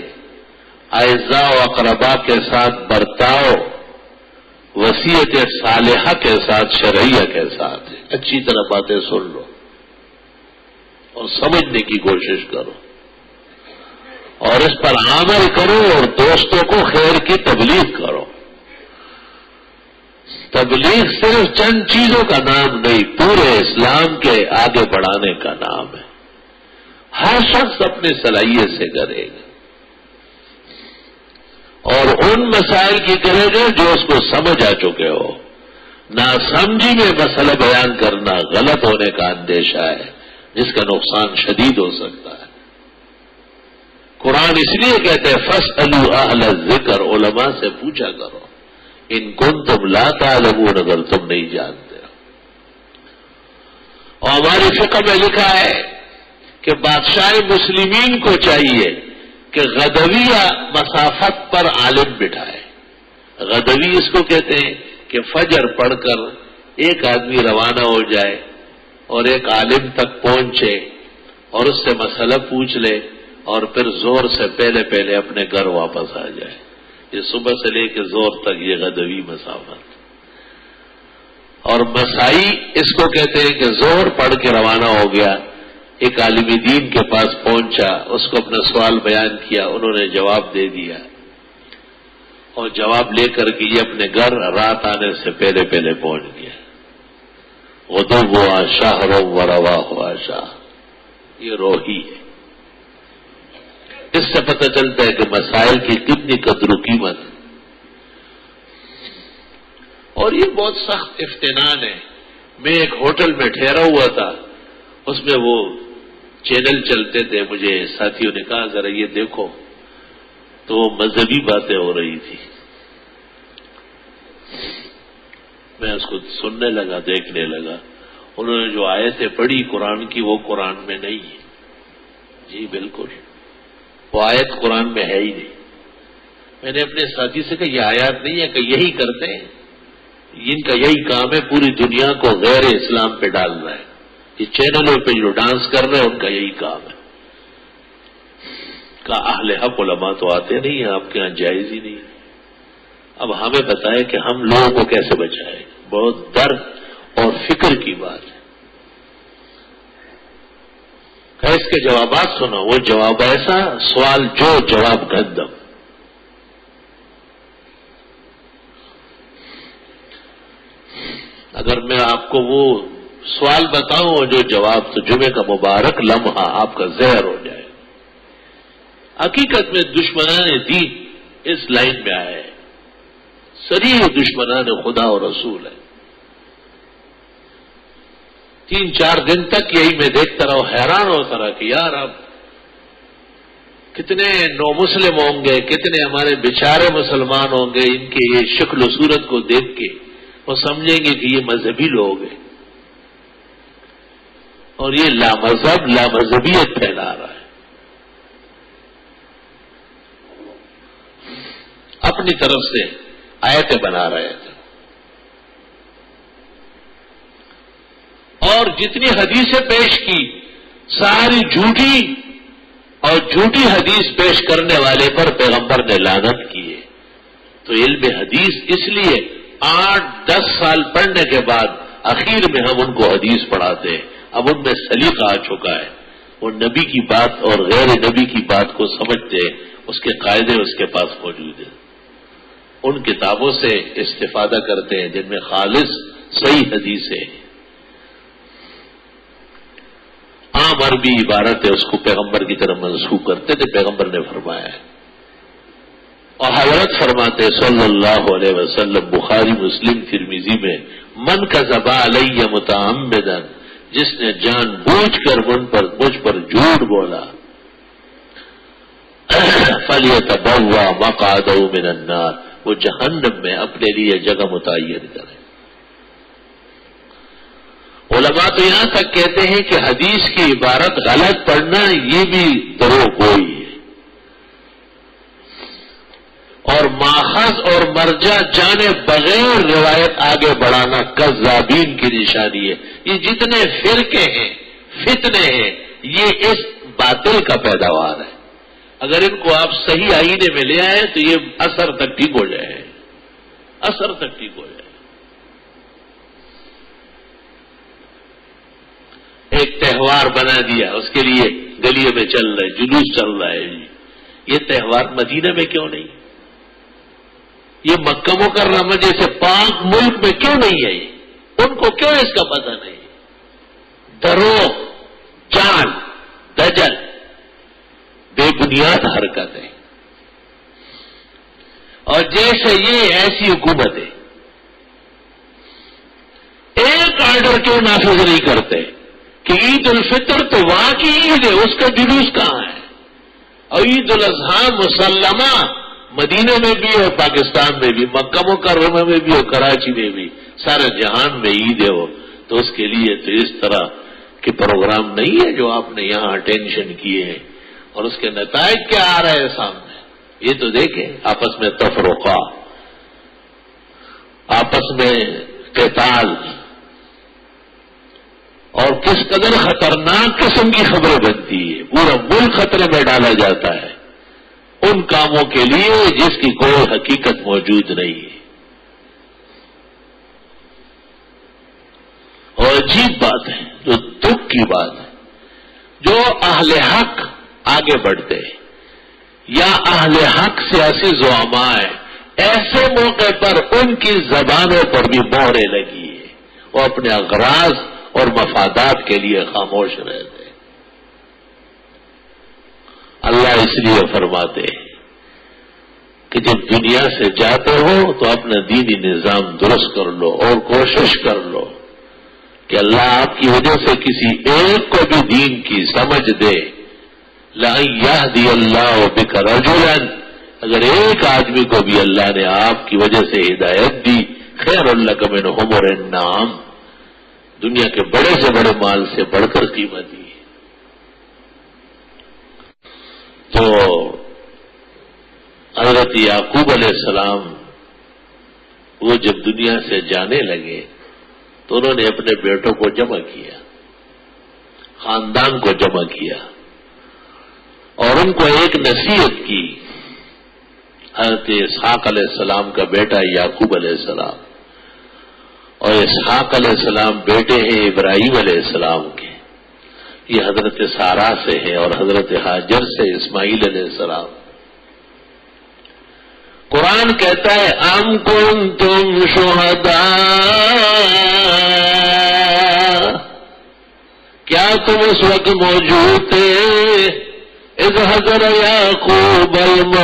اعزاء و اقربا کے ساتھ برتاؤ وصیت صالحہ کے ساتھ، شرعیہ کے ساتھ ہے. اچھی طرح باتیں سن لو اور سمجھنے کی کوشش کرو اور اس پر عمل کرو اور دوستوں کو خیر کی تبلیغ کرو. تبلیغ صرف چند چیزوں کا نام نہیں، پورے اسلام کے آگے بڑھانے کا نام ہے. ہر شخص اپنی صلاحیت سے کرے گا اور ان مسائل کی کرے گا جو اس کو سمجھ آ چکے ہو. ناسمجھی میں مسئلہ بیان کرنا غلط ہونے کا اندیشہ ہے جس کا نقصان شدید ہو سکتا ہے. قرآن اس لیے کہتے ہیں فاسألوا اہل الذکر، علماء سے پوچھا کرو ان کنتم لا تعلمون، اگر تم نہیں جانتے ہو. اور ہماری فقہ میں لکھا ہے کہ بادشاہ مسلمین کو چاہیے کہ غدویہ مسافت پر عالم بٹھائے. غدوی اس کو کہتے ہیں کہ فجر پڑھ کر ایک آدمی روانہ ہو جائے اور ایک عالم تک پہنچے اور اس سے مسئلہ پوچھ لے اور پھر زور سے پہلے پہلے اپنے گھر واپس آ جائے. یہ صبح سے لے کے زور تک یہ غدوی مسافت. اور مسائی اس کو کہتے ہیں کہ زور پڑھ کے روانہ ہو گیا، ایک عالم دین کے پاس پہنچا، اس کو اپنا سوال بیان کیا، انہوں نے جواب دے دیا اور جواب لے کر کے یہ اپنے گھر رات آنے سے پہلے پہلے پہنچ گیا. غدوہ شہر و رواہ شاہ، یہ روحی ہے. اس سے پتہ چلتا ہے کہ مسائل کی کتنی قدر و قیمت. اور یہ بہت سخت افتنان ہے. میں ایک ہوٹل میں ٹھہرا ہوا تھا، اس میں وہ چینل چلتے تھے. مجھے ساتھیوں نے کہا ذرا یہ دیکھو، تو مذہبی باتیں ہو رہی تھی. میں اس کو سننے لگا، دیکھنے لگا. انہوں نے جو آیتیں پڑھی قرآن کی وہ قرآن میں نہیں ہے. جی بالکل، وہ آیت قرآن میں ہے ہی نہیں. میں نے اپنے ساتھی سے کہا یہ آیات نہیں ہے، کہ یہی کرتے ہیں، ان کا یہی کام ہے پوری دنیا کو غیر اسلام پہ ڈالنا ہے. یہ چینلوں پہ جو ڈانس کر رہے ہیں ان کا یہی کام ہے. کہ اہل حق علماء تو آتے نہیں ہیں، آپ کے یہاں جائز ہی نہیں. اب ہمیں بتائے کہ ہم لوگوں کو کیسے بچائیں. بہت درد اور فکر کی بات ہے. کہ اس کے جوابات سنو، وہ جواب ایسا سوال جو جواب گندم. اگر میں آپ کو وہ سوال بتاؤں اور جو جواب، تو جمعے کا مبارک لمحہ آپ کا زہر ہو جائے. حقیقت میں دشمنان دین اس لائن میں آئے ہیں، صریح دشمنان خدا و رسول ہے. 3-4 دن تک یہی میں دیکھتا رہا، حیران ہوتا رہا کہ یار اب کتنے نو مسلم ہوں گے، کتنے ہمارے بیچارے مسلمان ہوں گے، ان کے یہ شکل و صورت کو دیکھ کے وہ سمجھیں گے کہ یہ مذہبی لوگ ہیں. اور یہ لامذہب لامذہبیت پھیلا رہا ہے. اپنی طرف سے آیتیں بنا رہے تھے. اور جتنی حدیثیں پیش کی ساری جھوٹی، اور جھوٹی حدیث پیش کرنے والے پر پیغمبر نے لعنت کی ہے. تو علم حدیث اس لیے 8-10 سال پڑھنے کے بعد اخیر میں ہم ان کو حدیث پڑھاتے ہیں. اب ان میں سلیقہ آ چکا ہے، وہ نبی کی بات اور غیر نبی کی بات کو سمجھتے ہیں، اس کے قاعدے اس کے پاس موجود ہیں. ان کتابوں سے استفادہ کرتے ہیں جن میں خالص صحیح حدیثیں ہیں. عام عربی عبارت ہے، اس کو پیغمبر کی طرف منسوخ کرتے تھے. پیغمبر نے فرمایا ہے اور حضرت فرماتے صلی اللہ علیہ وسلم، بخاری مسلم ترمذی میں، من کذب علی متعمدا، جس نے جان بوجھ کر مجھ پر جھوٹ بولا، فلیتبوأ مقعدہ من النار، وہ جہنم میں اپنے لیے جگہ متعین کرے. علماء تو یہاں تک کہتے ہیں کہ حدیث کی عبارت غلط پڑھنا یہ بھی دروغ گوئی ہے، اور ماخذ اور مرجع جانے بغیر روایت آگے بڑھانا کذابین کی نشانی ہے. یہ جتنے فرقے ہیں، فتنے ہیں، یہ اس باطل کا پیداوار ہے. اگر ان کو آپ صحیح آئینے میں لے آئے تو یہ اثر تک ٹھیک ہو جائے، اثر تک ٹھیک ہو جائے. ایک تہوار بنا دیا، اس کے لیے گلیوں میں چل رہے، جلوس چل رہا ہے. یہ تہوار مدینہ میں کیوں نہیں؟ یہ مکہ مکرمہ جیسے پاک ملک میں کیوں نہیں ہے؟ ان کو کیوں اس کا پتہ نہیں؟ دروغ، جال، دجل، بے بنیاد حرکتیں. اور جیسے یہ ایسی حکومت ہے، ایک آرڈر کیوں نافذ نہیں کرتے کہ عید الفطر تو وہاں کی عید ہے، اس کا جلوس کہاں ہے؟ اور عید الاضحیٰ مسلمہ مدینہ میں بھی اور پاکستان میں بھی، مکہ مکرمہ میں بھی اور کراچی میں بھی، سارے جہان میں عید ہے وہ، تو اس کے لیے تو اس طرح کے پروگرام نہیں ہے جو آپ نے یہاں اٹینشن کیے ہیں، اور اس کے نتائج کیا آ رہے ہیں سامنے، یہ تو دیکھیں، آپس میں تفرقہ، آپس میں قتال، اور کس قدر خطرناک قسم کی خبریں بنتی ہے، پورا ملک خطرے میں ڈالا جاتا ہے ان کاموں کے لیے جس کی کوئی حقیقت موجود نہیں ہے۔ اور عجیب بات ہے، جو دکھ کی بات ہے، جو اہل حق آگے بڑھتے ہیں یا اہل حق سیاسی زعماء ہیں، ایسے موقع پر ان کی زبانوں پر بھی مہریں لگی ہے، وہ اپنے اغراض اور مفادات کے لیے خاموش رہتے ہیں۔ اللہ اس لیے فرماتے ہیں کہ جب دنیا سے جاتے ہو تو اپنا دینی نظام درست کر لو اور کوشش کر لو کہ اللہ آپ کی وجہ سے کسی ایک کو بھی دین کی سمجھ دے۔ لَأَن يَهْدِيَ اللَّهُ بِكَ رَجُلًا، اگر ایک آدمی کو بھی اللہ نے آپ کی وجہ سے ہدایت دی، خَيْرٌ لَكَ مِنْ حُمُرِ النَّعَامِ، دنیا کے بڑے سے بڑے مال سے بڑھ کر قیمت دی۔ تو حضرت یعقوب علیہ السلام وہ جب دنیا سے جانے لگے تو انہوں نے اپنے بیٹوں کو جمع کیا، خاندان کو جمع کیا، اور ان کو ایک نصیحت کی۔ حضرت اسحاق علیہ السلام کا بیٹا یعقوب علیہ السلام، اور اسحاق علیہ السلام بیٹے ہیں ابراہیم علیہ السلام کے، یہ حضرت سارا سے ہے اور حضرت ہاجر سے اسماعیل علیہ السلام۔ قرآن کہتا ہے ام کنتم شہداء، کیا تم اس وقت موجود تھے اذ حضر یعقوب الموت،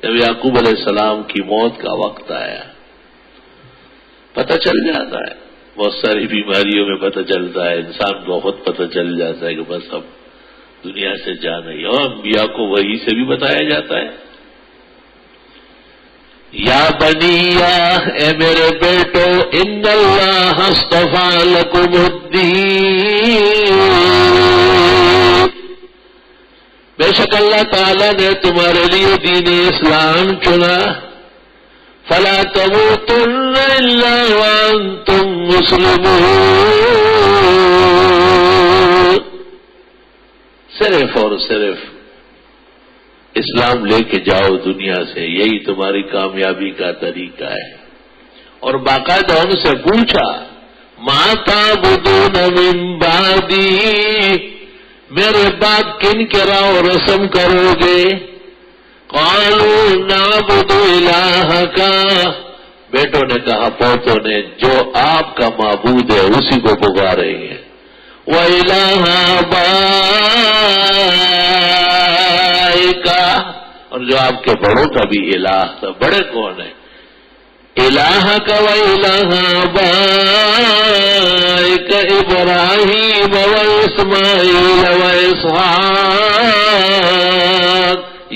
جب یعقوب علیہ السلام کی موت کا وقت آیا۔ پتہ چل جاتا ہے، بہت ساری بیماریوں میں پتہ چلتا ہے، انسان کو خود پتہ چل جاتا ہے کہ بس اب دنیا سے جانا ہی، اور انبیاء کو وحی سے بھی بتایا جاتا ہے۔ یا بنی، اے میرے بیٹو، ان اللہ اصطفیٰ لکم الدین، بے شک اللہ تعالی نے تمہارے لیے دین اسلام چنا، فلا تموتن الا وانتم مسلمون، صرف اور صرف اسلام لے کے جاؤ دنیا سے، یہی تمہاری کامیابی کا طریقہ ہے۔ اور باقاعدہ ان سے پوچھا ما تعبدون من بعدی، میرے بعد کن کے راہ رسم کرو گے؟ قالوا نعبد الہک، بیٹوں نے کہا پوتوں نے، جو آپ کا معبود ہے اسی کو پکاریں گے، وَإِلَٰهَ آبَائِكَ، اور جو آپ کے بڑوں کا بھی الہ تھا۔ بڑے کون ہیں؟ الہک وَإِلَٰهَ آبَائِكَ ابراہیم واسماعیل واسحاق،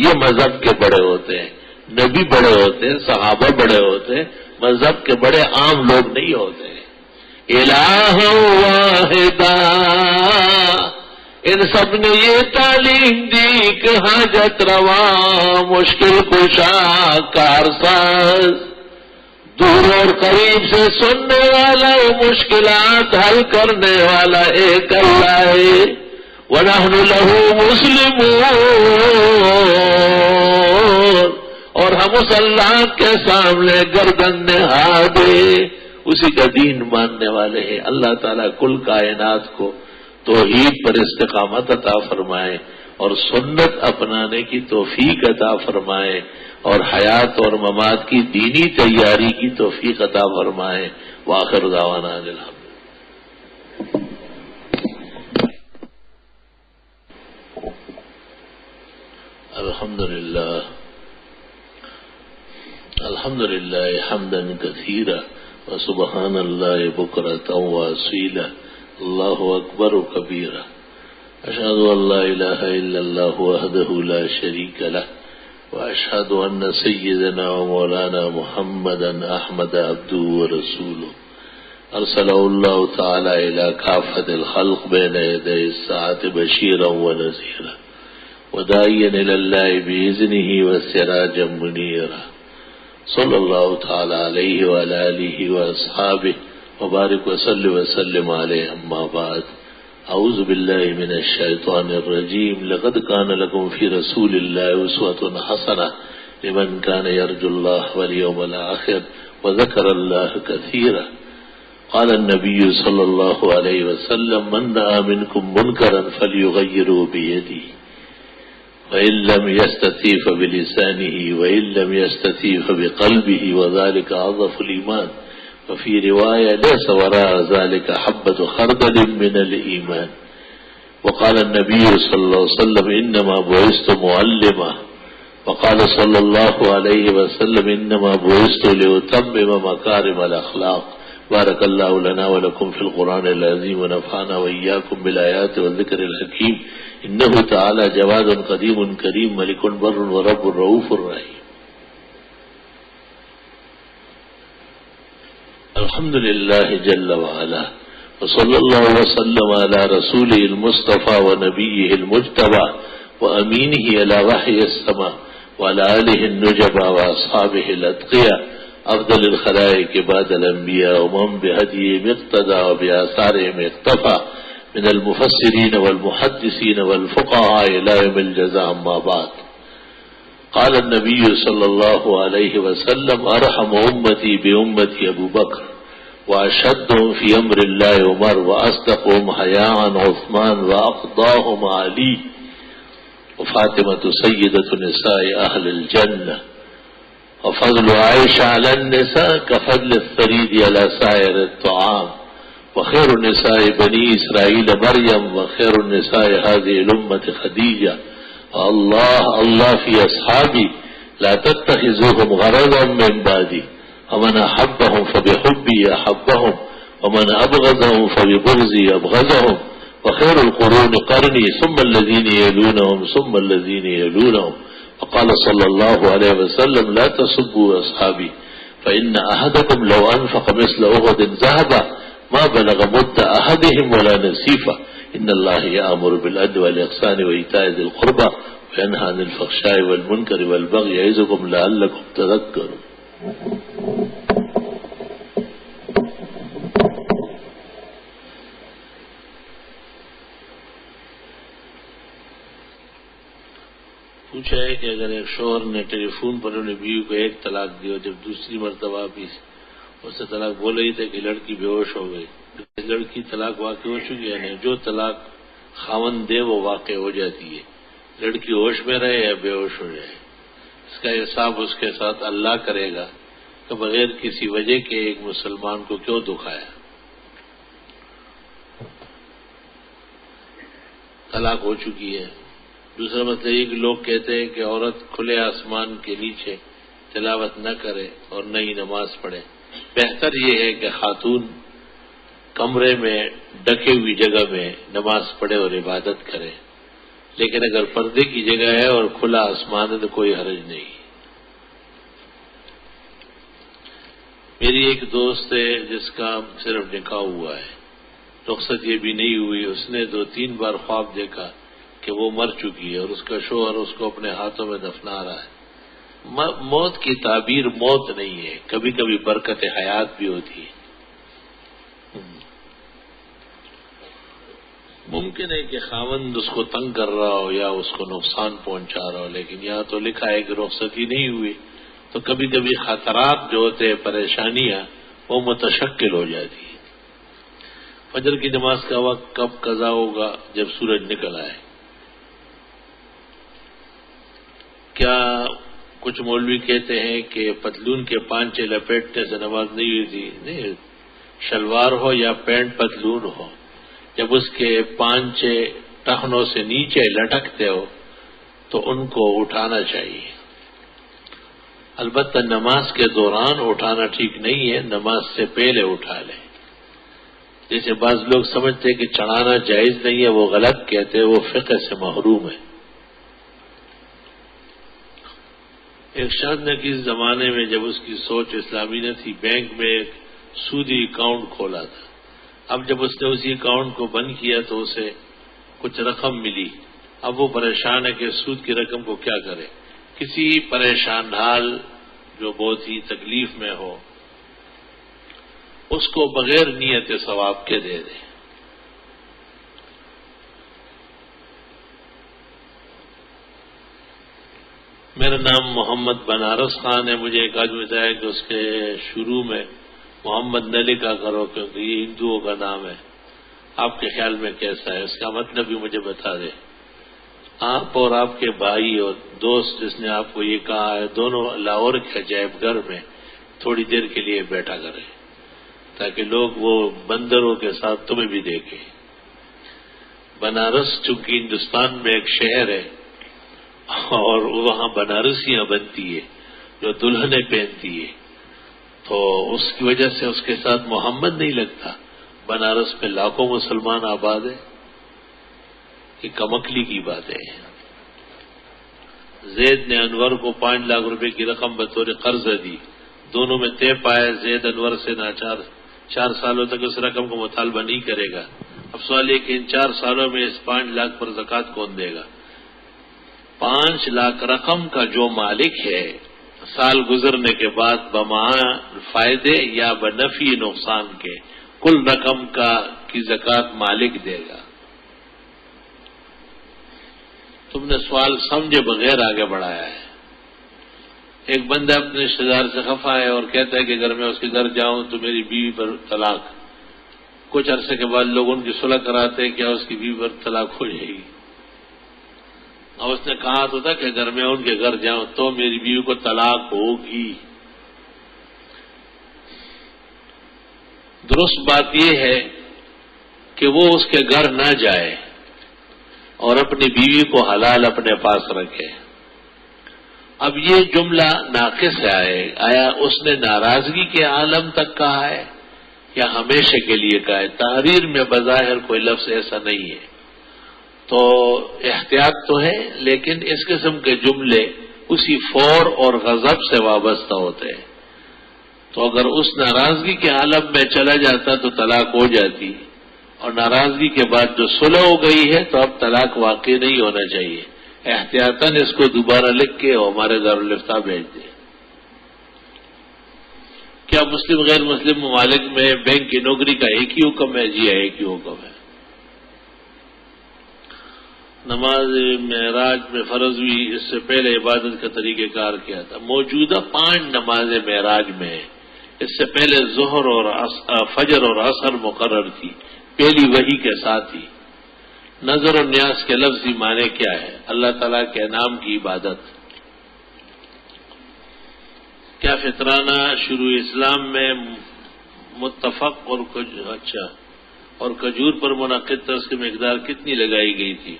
یہ مذہب کے بڑے ہوتے ہیں، نبی بڑے ہوتے ہیں، صحابہ بڑے ہوتے ہیں، مذہب کے بڑے عام لوگ نہیں ہوتے ہیں۔ الہ واحدہ، ان سب نے یہ تعلیم دی کہ حاجت روا، مشکل کشا، کارساز، دور اور قریب سے سننے والا، مشکلات حل کرنے والا ایک اللہ ہے، وَنَحْنُ لَهُ مُسْلِمُونَ، اور ہم اس اللہ کے سامنے گردن نہادے، اسی کا دین ماننے والے ہیں۔ اللہ تعالیٰ کل کائنات کو توحید پر استقامت عطا فرمائے اور سنت اپنانے کی توفیق عطا فرمائے، اور حیات اور ممات کی دینی تیاری کی توفیق عطا فرمائے۔ وآخر دعوانا الحمد الحمد لله حمدا كثيرا وسبحان الله بكرة وأصيلا الله أكبر كبيرا أشهد أن لا إله إلا الله وحده لا شريك له وأشهد أن سيدنا ومولانا محمدا أحمد عبده ورسوله أرسله الله تعالى إلى كافة الخلق بين يدي الساعة بشيرا ونذيرا وداعيا إلى الله بإذنه وسراجا منيرا صلى الله تعالى عليه وعلى آله وأصحابه وبارك وسلم عليه. أما بعد، أعوذ بالله من الشيطان الرجيم. لقد كان لكم في رسول الله أسوة حسنة لمن كان يرجو الله واليوم الآخر وذكر الله كثيرا. قال النبي صلى الله عليه وسلم: من رأى منكم منكرا فليغيره بيده وإن لم يستطع فبلسانه وإن لم يستطع فبقلبه وذلك أضعف الإيمان. وفي رواية: ليس وراء ذلك حبة خردل من الإيمان. وقال النبي صلى الله عليه وسلم: إنما بعثت معلما. وقال صلى الله عليه وسلم: إنما بعثت لأتمم مكارم الأخلاق. بارك الله لنا ولكم في القرآن العظيم ونفعنا وإياكم بالآيات والذكر الحكيم. إنه تعالى جواد قديم كريم ملك بر ورب رؤوف رحيم. الحمد لله جل وعلا وصلى الله وسلم على رسوله المصطفى ونبيه المجتبى وأمينه على وحي السماء وعلى آله النجبى وأصحابه الأتقياء أفضل الخلائق بعد الأنبياء ومن بهديهم اقتدى وبآثارهم اقتفى من المفسرين والمحدثين والفقهاء إلى يوم الجزاء. أما بعد، قال النبي صلى الله عليه وسلم: أرحم أمتي بأمتي أبو بكر وأشدهم في أمر الله عمر وأصدقهم حياء عثمان وأقضاهم علي وفاطمة سيدة نساء أهل الجنة. وفضل عائشة على النساء كفضل الثريد على سائر الطعام. وخير نساء بني إسرائيل مريم وخير النساء هذه الأمة خديجة. الله في أصحابي لا تتخذوهم غرضا من بعدي ومن أحبهم فبحبي أحبهم ومن أبغضهم فببغضي أبغضهم. وخير القرون قرني ثم الذين يلونهم ثم الذين يلونهم. وقال صلى الله عليه وسلم: لا تسبوا أصحابي فإن أحدكم لو أنفق مثل أحد ذهبا ما بلغ مد أحدهم ولا نصيفه. إن الله يأمر بالعدل والإحسان وإيتاء ذي القربى وينهى عن الفحشاء والمنكر والبغي يعظكم لعلكم تذكرون. پوچھا ہے کہ اگر ایک شوہر نے ٹیلی فون پر اپنی بیوی کو ایک طلاق دی اور جب دوسری مرتبہ بھی اسے طلاق بول رہی تھی کہ لڑکی بے ہوش ہو گئی، لڑکی طلاق واقع ہو چکی ہے. جو طلاق خاوند دے وہ واقع ہو جاتی ہے، لڑکی ہوش میں رہے یا بے ہوش ہو جائے. اس کا حساب اس کے ساتھ اللہ کرے گا کہ بغیر کسی وجہ کے ایک مسلمان کو کیوں دکھایا. طلاق ہو چکی ہے. دوسرا مسئلہ یہ کہ لوگ کہتے ہیں کہ عورت کھلے آسمان کے نیچے تلاوت نہ کرے اور نہ ہی نماز پڑھے. بہتر یہ ہے کہ خاتون کمرے میں ڈھکی ہوئی جگہ میں نماز پڑھے اور عبادت کرے. لیکن اگر پردے کی جگہ ہے اور کھلا آسمان ہے تو کوئی حرج نہیں. میری ایک دوست ہے جس کا صرف نکاح ہوا ہے، رخصت یہ بھی نہیں ہوئی. اس نے 2-3 بار خواب دیکھا کہ وہ مر چکی ہے اور اس کا شوہر اس کو اپنے ہاتھوں میں دفنا رہا ہے. موت کی تعبیر موت نہیں ہے، کبھی کبھی برکت حیات بھی ہوتی ہے. ممکن ہے کہ خاوند اس کو تنگ کر رہا ہو یا اس کو نقصان پہنچا رہا ہو، لیکن یہاں تو لکھا ہے کہ رخصتی نہیں ہوئی. تو کبھی کبھی خطرات جو ہوتے ہیں، پریشانیاں، وہ متشکل ہو جاتی ہیں. فجر کی نماز کا وقت کب قضا ہوگا؟ جب سورج نکل آئے. کیا کچھ مولوی کہتے ہیں کہ پتلون کے پانچے لپیٹنے سے نماز نہیں ہوئی تھی؟ نہیں، شلوار ہو یا پینٹ پتلون ہو، جب اس کے پانچے ٹخنوں سے نیچے لٹکتے ہو تو ان کو اٹھانا چاہیے. البتہ نماز کے دوران اٹھانا ٹھیک نہیں ہے، نماز سے پہلے اٹھا لیں. جیسے بعض لوگ سمجھتے کہ چڑھانا جائز نہیں ہے، وہ غلط کہتے، وہ فقہ سے محروم ہے. ایک شخص نے کس زمانے میں جب اس کی سوچ اسلامی نہ تھی، بینک میں ایک سودی اکاؤنٹ کھولا تھا. اب جب اس نے اسی اکاؤنٹ کو بند کیا تو اسے کچھ رقم ملی. اب وہ پریشان ہے کہ سود کی رقم کو کیا کرے. کسی پریشان حال جو بہت ہی تکلیف میں ہو اس کو بغیر نیت ثواب کے دے دے. میرا نام محمد بنارس خان ہے. مجھے ایک آدمی بتایا کہ اس کے شروع میں محمد نہ لکھا کرو کیونکہ یہ ہندوؤں کا نام ہے. آپ کے خیال میں کیسا ہے؟ اس کا مطلب بھی مجھے بتا دیں. آپ اور آپ کے بھائی اور دوست جس نے آپ کو یہ کہا ہے دونوں لاہور کے عجائب گھر میں تھوڑی دیر کے لیے بیٹھا کریں تاکہ لوگ وہ بندروں کے ساتھ تمہیں بھی دیکھیں. بنارس چونکہ ہندوستان میں ایک شہر ہے اور وہاں بنارسیاں بنتی ہے جو دلہنیں پہنتی ہے، تو اس کی وجہ سے اس کے ساتھ محمد نہیں لگتا. بنارس میں لاکھوں مسلمان آباد ہیں. یہ کمکلی کی بات ہے. زید نے انور کو 5 لاکھ روپے کی رقم بطور قرض دی. دونوں میں طے پایا زید انور سے ناچار 4 سالوں تک اس رقم کو مطالبہ نہیں کرے گا. اب سوال یہ کہ ان 4 سالوں میں اس 5 لاکھ پر زکوٰۃ کون دے گا؟ 5 لاکھ رقم کا جو مالک ہے سال گزرنے کے بعد بمعنی فائدے یا بنفی نقصان کے کل رقم کی زکوٰۃ مالک دے گا. تم نے سوال سمجھے بغیر آگے بڑھایا ہے. ایک بندہ اپنے رشتے دار سے خفا ہے اور کہتا ہے کہ اگر میں اس کے گھر جاؤں تو میری بیوی پر طلاق. کچھ عرصے کے بعد لوگ ان کی صلح کراتے ہیں کیا اس کی بیوی پر طلاق ہو جائے گی؟ اور اس نے کہا تو تھا کہ اگر میں ان کے گھر جاؤں تو میری بیوی کو طلاق ہوگی. درست بات یہ ہے کہ وہ اس کے گھر نہ جائے اور اپنی بیوی کو حلال اپنے پاس رکھے. اب یہ جملہ ناقص ہے. آیا اس نے ناراضگی کے عالم تک کہا ہے یا ہمیشہ کے لیے کہا ہے؟ تحریر میں بظاہر کوئی لفظ ایسا نہیں ہے تو احتیاط تو ہے، لیکن اس قسم کے جملے اسی فور اور غضب سے وابستہ ہوتے ہیں. تو اگر اس ناراضگی کے عالم میں چلا جاتا تو طلاق ہو جاتی، اور ناراضگی کے بعد جو صلح ہو گئی ہے تو اب طلاق واقع نہیں ہونا چاہیے. احتیاطاً اس کو دوبارہ لکھ کے ہمارے دارالفتہ بھیج دیں. کیا مسلم غیر مسلم ممالک میں بینک کی نوکری کا ایک ہی حکم ہے؟ جی ہے، ایک ہی حکم ہے. نماز معراج میں فرض ہوئی، اس سے پہلے عبادت کا طریقہ کار کیا تھا؟ موجودہ 5 نمازیں معراج میں ہیں. اس سے پہلے ظہر اور فجر اور عصر مقرر تھی پہلی وحی کے ساتھ ہی. نظر و نیاز کے لفظی معنی کیا ہے؟ اللہ تعالیٰ کے نام کی عبادت. کیا فطرانہ شروع اسلام میں متفق اور کھجور پر منعقد تھا؟ اس کی مقدار کتنی لگائی گئی تھی؟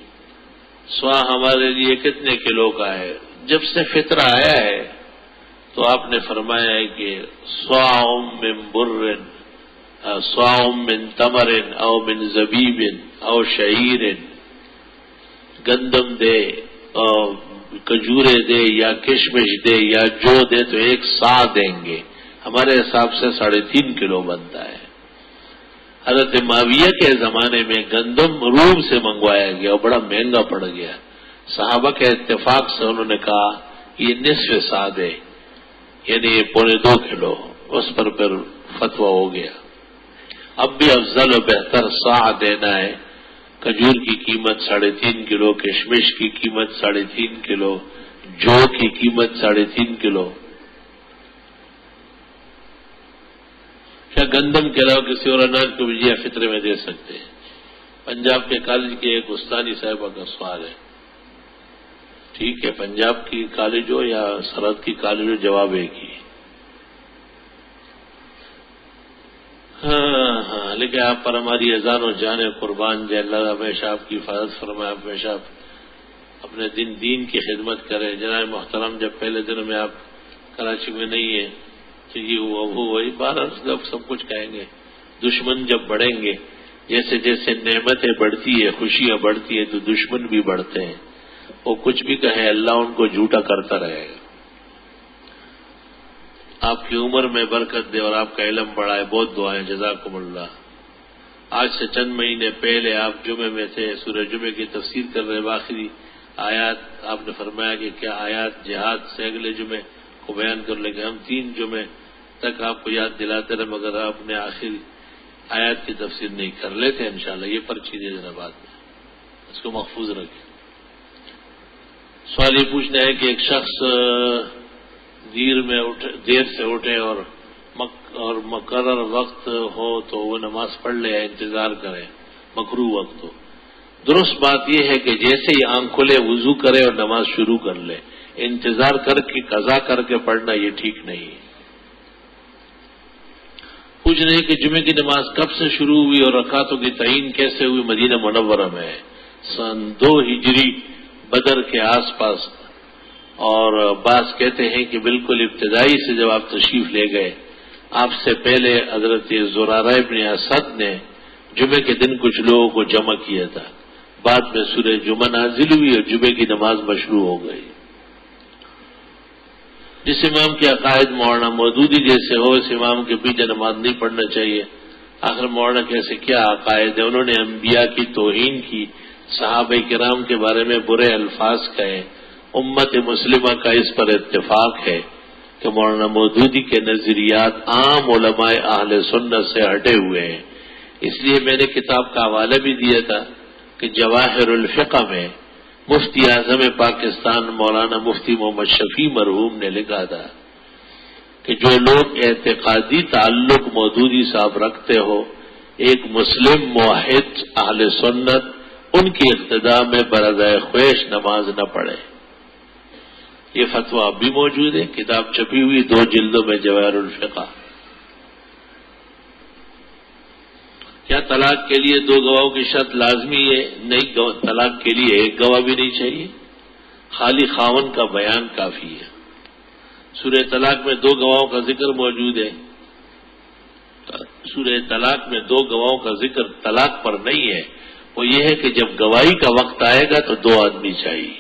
سوا ہمارے لیے کتنے کلو کا ہے؟ جب سے فطرہ آیا ہے تو آپ نے فرمایا ہے کہ صاع من بر صاع من تمر او من زبیب او شعیر، گندم دے کھجورے دے یا کشمش دے یا جو دے تو 1 صاع دیں گے. ہمارے حساب سے 3.5 کلو بنتا ہے. حضرت معاویہ کے زمانے میں گندم روم سے منگوایا گیا اور بڑا مہنگا پڑ گیا. صحابہ کے اتفاق سے انہوں نے کہا یہ نصف صاع دے، یعنی 2.25 کلو. اس پر پھر فتویٰ ہو گیا. اب بھی افضل و بہتر صاع دینا ہے. کھجور کی قیمت 3.5 کلو، کشمش کی قیمت 3.5 کلو، جو کی قیمت 3.5 کلو. کیا گندم کے علاوہ کسی اور اناج کو بھی فطرے میں دے سکتے ہیں؟ پنجاب کے کالج کے ایک استانی صاحبہ کا سوال ہے. ٹھیک ہے، پنجاب کی کالج ہو یا سرحد کی کالج ہو، جواب ایک ہی. ہاں لیکن آپ پر ہماری اذان و جان قربان جائے. اللہ ہمیشہ آپ کی حفاظت فرمائے، ہمیشہ اپنے دین کی خدمت کریں. جناب محترم جب پہلے دنوں میں آپ کراچی میں نہیں ہیں تو یہ ہوا وہ وہی 12 سب کچھ کہیں گے. دشمن جب بڑھیں گے، جیسے جیسے نعمتیں بڑھتی ہے، خوشیاں بڑھتی ہیں، تو دشمن بھی بڑھتے ہیں. وہ کچھ بھی کہیں اللہ ان کو جھوٹا کرتا رہے گا. آپ کی عمر میں برکت دے اور آپ کا علم بڑھائے. بہت دعائیں، جزاکم اللہ. آج سے چند مہینے پہلے آپ جمعے میں تھے، سورہ جمعے کی تفسیر کر رہے. آخری آیات آپ نے فرمایا کہ کیا آیات جہاد سے اگلے جمعے کو بیان کر لیں گے. ہم 3 جمعے تک آپ کو یاد دلاتے رہے، مگر آپ نے آخری آیات کی تفسیر نہیں کر لیتے. انشاءاللہ یہ پرچی دے دینا بعد میں، اس کو محفوظ رکھیں. سوال یہ پوچھنا ہے کہ ایک شخص دیر سے اٹھے اور مقرر وقت ہو تو وہ نماز پڑھ لے یا انتظار کرے، مکروہ وقت ہو. درست بات یہ ہے کہ جیسے ہی آنکھ کھلے وضو کرے اور نماز شروع کر لے. انتظار کر کے قضا کر کے پڑھنا یہ ٹھیک نہیں ہے. پوچھ رہے کہ جمعے کی نماز کب سے شروع ہوئی اور رکعتوں کی تعین کیسے ہوئی. مدینہ منورہ میں سن 2 ہجری بدر کے آس پاس. اور بعض کہتے ہیں کہ بالکل ابتدائی سے جب آپ تشریف لے گئے، آپ سے پہلے حضرت زرارہ ابن اسد نے جمعے کے دن کچھ لوگوں کو جمع کیا تھا. بعد میں سورہ جمعہ نازل ہوئی اور جمعے کی نماز مشروع ہو گئی. جس امام کے عقائد مولانا مودودی جیسے ہو، اس امام کے پیچھے نماز نہیں پڑھنا چاہیے. آخر مولانا کیسے کیا عقائد ہے؟ انہوں نے انبیاء کی توہین کی، صحابہ کرام کے بارے میں برے الفاظ کہے. امت مسلمہ کا اس پر اتفاق ہے کہ مولانا مودودی کے نظریات عام علماء اہل سنت سے ہٹے ہوئے ہیں. اس لیے میں نے کتاب کا حوالہ بھی دیا تھا کہ جواہر الفقہ میں مفتی اعظم پاکستان مولانا مفتی محمد شفیع مرحوم نے لکھا تھا کہ جو لوگ اعتقادی تعلق مودودی صاحب رکھتے ہو، ایک مسلم موحد اہل سنت، ان کی اقتداء میں برضائے خواہش نماز نہ پڑھے. یہ فتویٰ اب بھی موجود ہے، کتاب چھپی ہوئی 2 جلدوں میں جواہر الفقہ. کیا طلاق کے لیے 2 گواہوں کی شرط لازمی ہے؟ نہیں، طلاق کے لیے 1 گواہ بھی نہیں چاہیے، خالی خاوند کا بیان کافی ہے. سورہ طلاق میں 2 گواہوں کا ذکر موجود ہے. سورہ طلاق میں 2 گواہوں کا ذکر طلاق پر نہیں ہے. وہ یہ ہے کہ جب گواہی کا وقت آئے گا تو 2 آدمی چاہیے.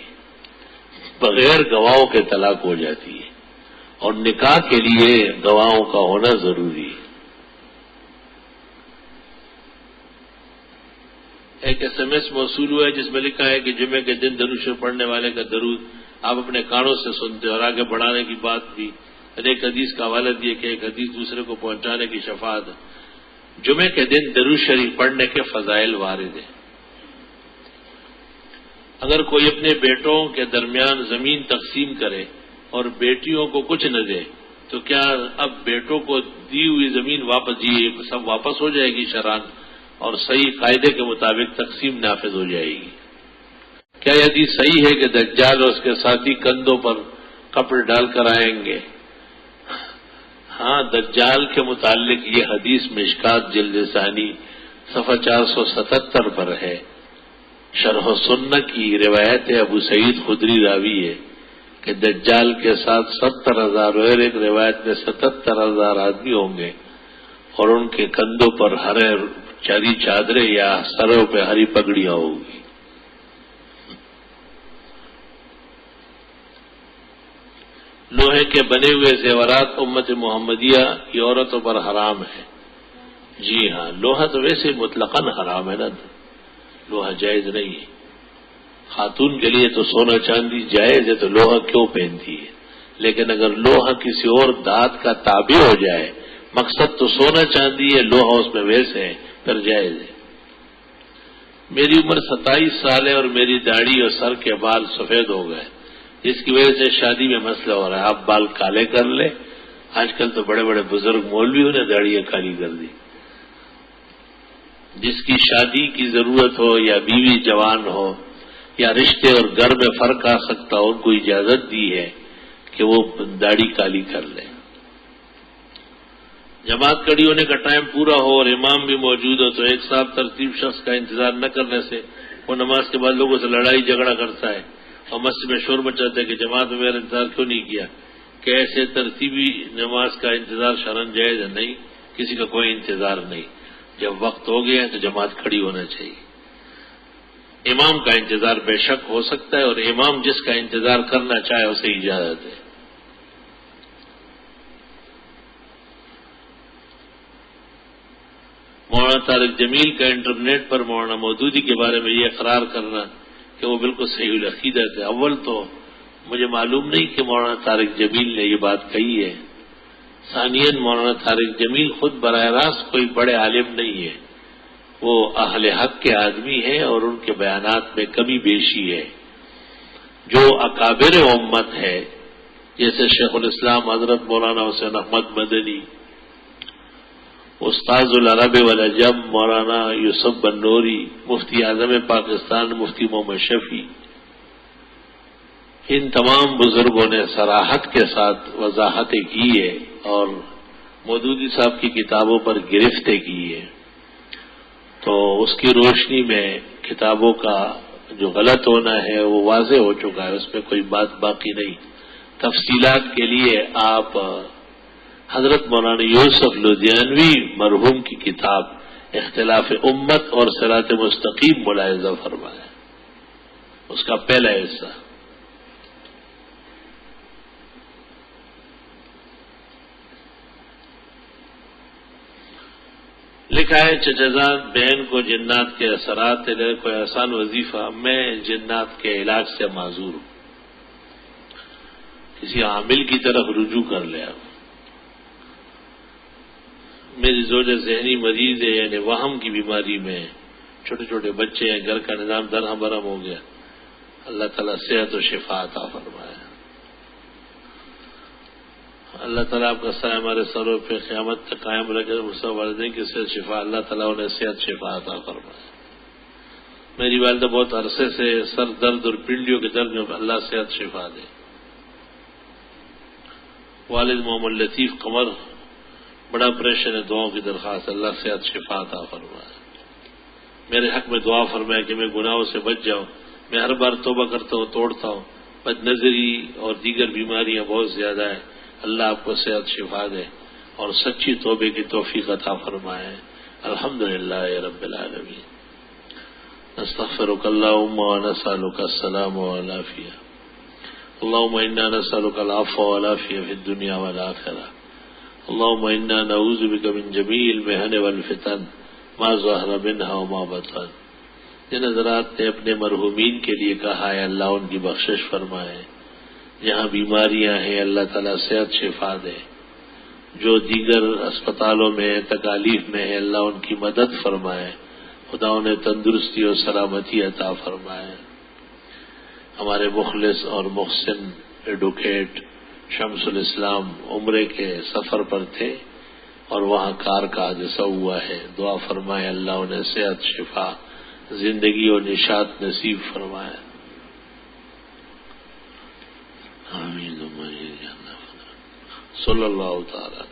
بغیر گواہوں کے طلاق ہو جاتی ہے، اور نکاح کے لیے گواہوں کا ہونا ضروری ہے. ایک SMS موصول ہوا ہے جس میں لکھا ہے کہ جمعے کے دن درود شریف پڑھنے والے کا درود آپ اپنے کانوں سے سنتے اور آگے بڑھانے کی بات بھی. ایک حدیث کا حوالہ دیے کہ ایک حدیث دوسرے کو پہنچانے کی شفاعت. جمعے کے دن درود شریف پڑھنے کے فضائل وارد ہیں. اگر کوئی اپنے بیٹوں کے درمیان زمین تقسیم کرے اور بیٹیوں کو کچھ نہ دے تو کیا اب بیٹوں کو دی ہوئی زمین واپس سب واپس ہو جائے گی شرعاً، اور صحیح قاعدے کے مطابق تقسیم نافذ ہو جائے گی؟ کیا یہ حدیث صحیح ہے کہ دجال اور اس کے ساتھی کندھوں پر کپڑے ڈال کر آئیں گے؟ ہاں، دجال کے متعلق یہ حدیث مشکات جلد ثانی صفحہ 477 پر ہے. شرح سنہ کی روایت ہے، ابو سعید خدری راوی ہے کہ دجال کے ساتھ 70,000 اور ایک روایت میں 77,000 آدمی ہوں گے، اور ان کے کندھوں پر ہرے چاری چادریں یا سروں پہ ہری پگڑیاں ہوگی. لوہے کے بنے ہوئے زیورات امت محمدیہ کی عورتوں پر حرام ہے. جی ہاں، لوہا تو ویسے مطلقاً حرام ہے نا، لوہا جائز نہیں ہے. خاتون کے لیے تو سونا چاندی جائز ہے تو لوہا کیوں پہنتی ہے؟ لیکن اگر لوہا کسی اور دھات کا تابع ہو جائے، مقصد تو سونا چاندی ہے، لوہا اس میں ویسے ہے، پھر جائز ہے. میری عمر 27 سال ہے اور میری داڑھی اور سر کے بال سفید ہو گئے، جس کی وجہ سے شادی میں مسئلہ ہو رہا ہے. آپ بال کالے کر لیں. آج کل تو بڑے بڑے بزرگ مولویوں نے داڑیاں کالی کر دی. جس کی شادی کی ضرورت ہو یا بیوی جوان ہو یا رشتے اور گھر میں فرق آ سکتا ہو، ان کو اجازت دی ہے کہ وہ داڑھی کالی کر لیں. جماعت کھڑی ہونے کا ٹائم پورا ہو اور امام بھی موجود ہو تو ایک صاحب ترتیب شخص کا انتظار نہ کرنے سے وہ نماز کے بعد لوگوں سے لڑائی جھگڑا کرتا ہے اور مسجد میں شور مچاتا ہے کہ جماعت میں میرا انتظار کیوں نہیں کیا، کہ ایسے ترتیبی نماز کا انتظار شرعاً جائز ہے؟ نہیں، کسی کا کوئی انتظار نہیں، جب وقت ہو گیا ہے تو جماعت کھڑی ہونا چاہیے۔ امام کا انتظار بے شک ہو سکتا ہے، اور امام جس کا انتظار کرنا چاہے اسے اجازت ہے۔ مولانا طارق جمیل کا انٹرنیٹ پر مولانا مودودی کے بارے میں یہ اقرار کرنا کہ وہ بالکل صحیح العقیدت ہے، اول تو مجھے معلوم نہیں کہ مولانا طارق جمیل نے یہ بات کہی ہے، ثانیاً مولانا طارق جمیل خود براہ راست کوئی بڑے عالم نہیں ہے، وہ اہل حق کے آدمی ہیں اور ان کے بیانات میں کمی بیشی ہے۔ جو اکابر امت ہے جیسے شیخ الاسلام حضرت مولانا حسین احمد مدنی، استاذ العرب والعجم مولانا یوسف بنوری، مفتی اعظم پاکستان مفتی محمد شفیع، ان تمام بزرگوں نے صراحت کے ساتھ وضاحتیں کی ہے اور مودودی صاحب کی کتابوں پر گرفتیں کی ہے، تو اس کی روشنی میں کتابوں کا جو غلط ہونا ہے وہ واضح ہو چکا ہے، اس میں کوئی بات باقی نہیں۔ تفصیلات کے لیے آپ حضرت مولانا یوسف لدھیانوی مرحوم کی کتاب اختلاف امت اور صراط مستقیم ملاحظہ فرمائیں، اس کا پہلا حصہ۔ لکھا ہے چچزاد بہن کو جنات کے اثرات ہے، کوئی آسان وظیفہ، میں جنات کے علاج سے معذور ہوں، کسی عامل کی طرف رجوع کر لیا۔ میری زوجہ ذہنی مریض ہے، یعنی وہم کی بیماری میں، چھوٹے چھوٹے بچے ہیں، گھر کا نظام درہم برہم ہو گیا، اللہ تعالیٰ صحت و شفا عطا فرمائے۔ اللہ تعالیٰ آپ کا سایہ ہمارے سروں پہ قیامت تک قائم رکھے، مسلم والدین کی صحت شفا، اللہ تعالیٰ انہیں صحت شفا عطا فرمائے۔ میری والدہ بہت عرصے سے سر درد اور پنڈلیوں کے درد میں، اللہ صحت شفا دے۔ والد محمد لطیف قمر، بڑا آپریشن ہے، دعاؤں کی درخواست، اللہ صحت شفا عطا فرمائے۔ میرے حق میں دعا فرمائے کہ میں گناہوں سے بچ جاؤں، میں ہر بار توبہ کرتا ہوں، توڑتا ہوں، بد نظری اور دیگر بیماریاں بہت زیادہ ہیں، اللہ آپ کو صحت شفا دے اور سچی توبے کی توفیق عطا فرمائے۔ الحمدللہ رب العالمین۔ نستغفرک اللہم ونسألک السلام والعافیہ، اللہم انا نسألک العفو والعافیہ فی الدنیا والآخرہ، اللہم انا نعوذ بک من جمیع المحن والفتن ما ظہر منہا وما بطن۔ جن حضرات نے اپنے مرحومین کے لیے کہا ہے اللہ ان کی بخشش فرمائے، جہاں بیماریاں ہیں اللہ تعالیٰ صحت شفا دے، جو دیگر اسپتالوں میں تکالیف میں ہے اللہ ان کی مدد فرمائے، خدا انہیں تندرستی اور سلامتی عطا فرمائے۔ ہمارے مخلص اور محسن ایڈوکیٹ شمس الاسلام عمرے کے سفر پر تھے اور وہاں کار کا حادثہ ہوا ہے، دعا فرمائے اللہ انہیں صحت شفا، زندگی اور نشاط نصیب فرمائے۔ آمین صلی اللہ تعالی۔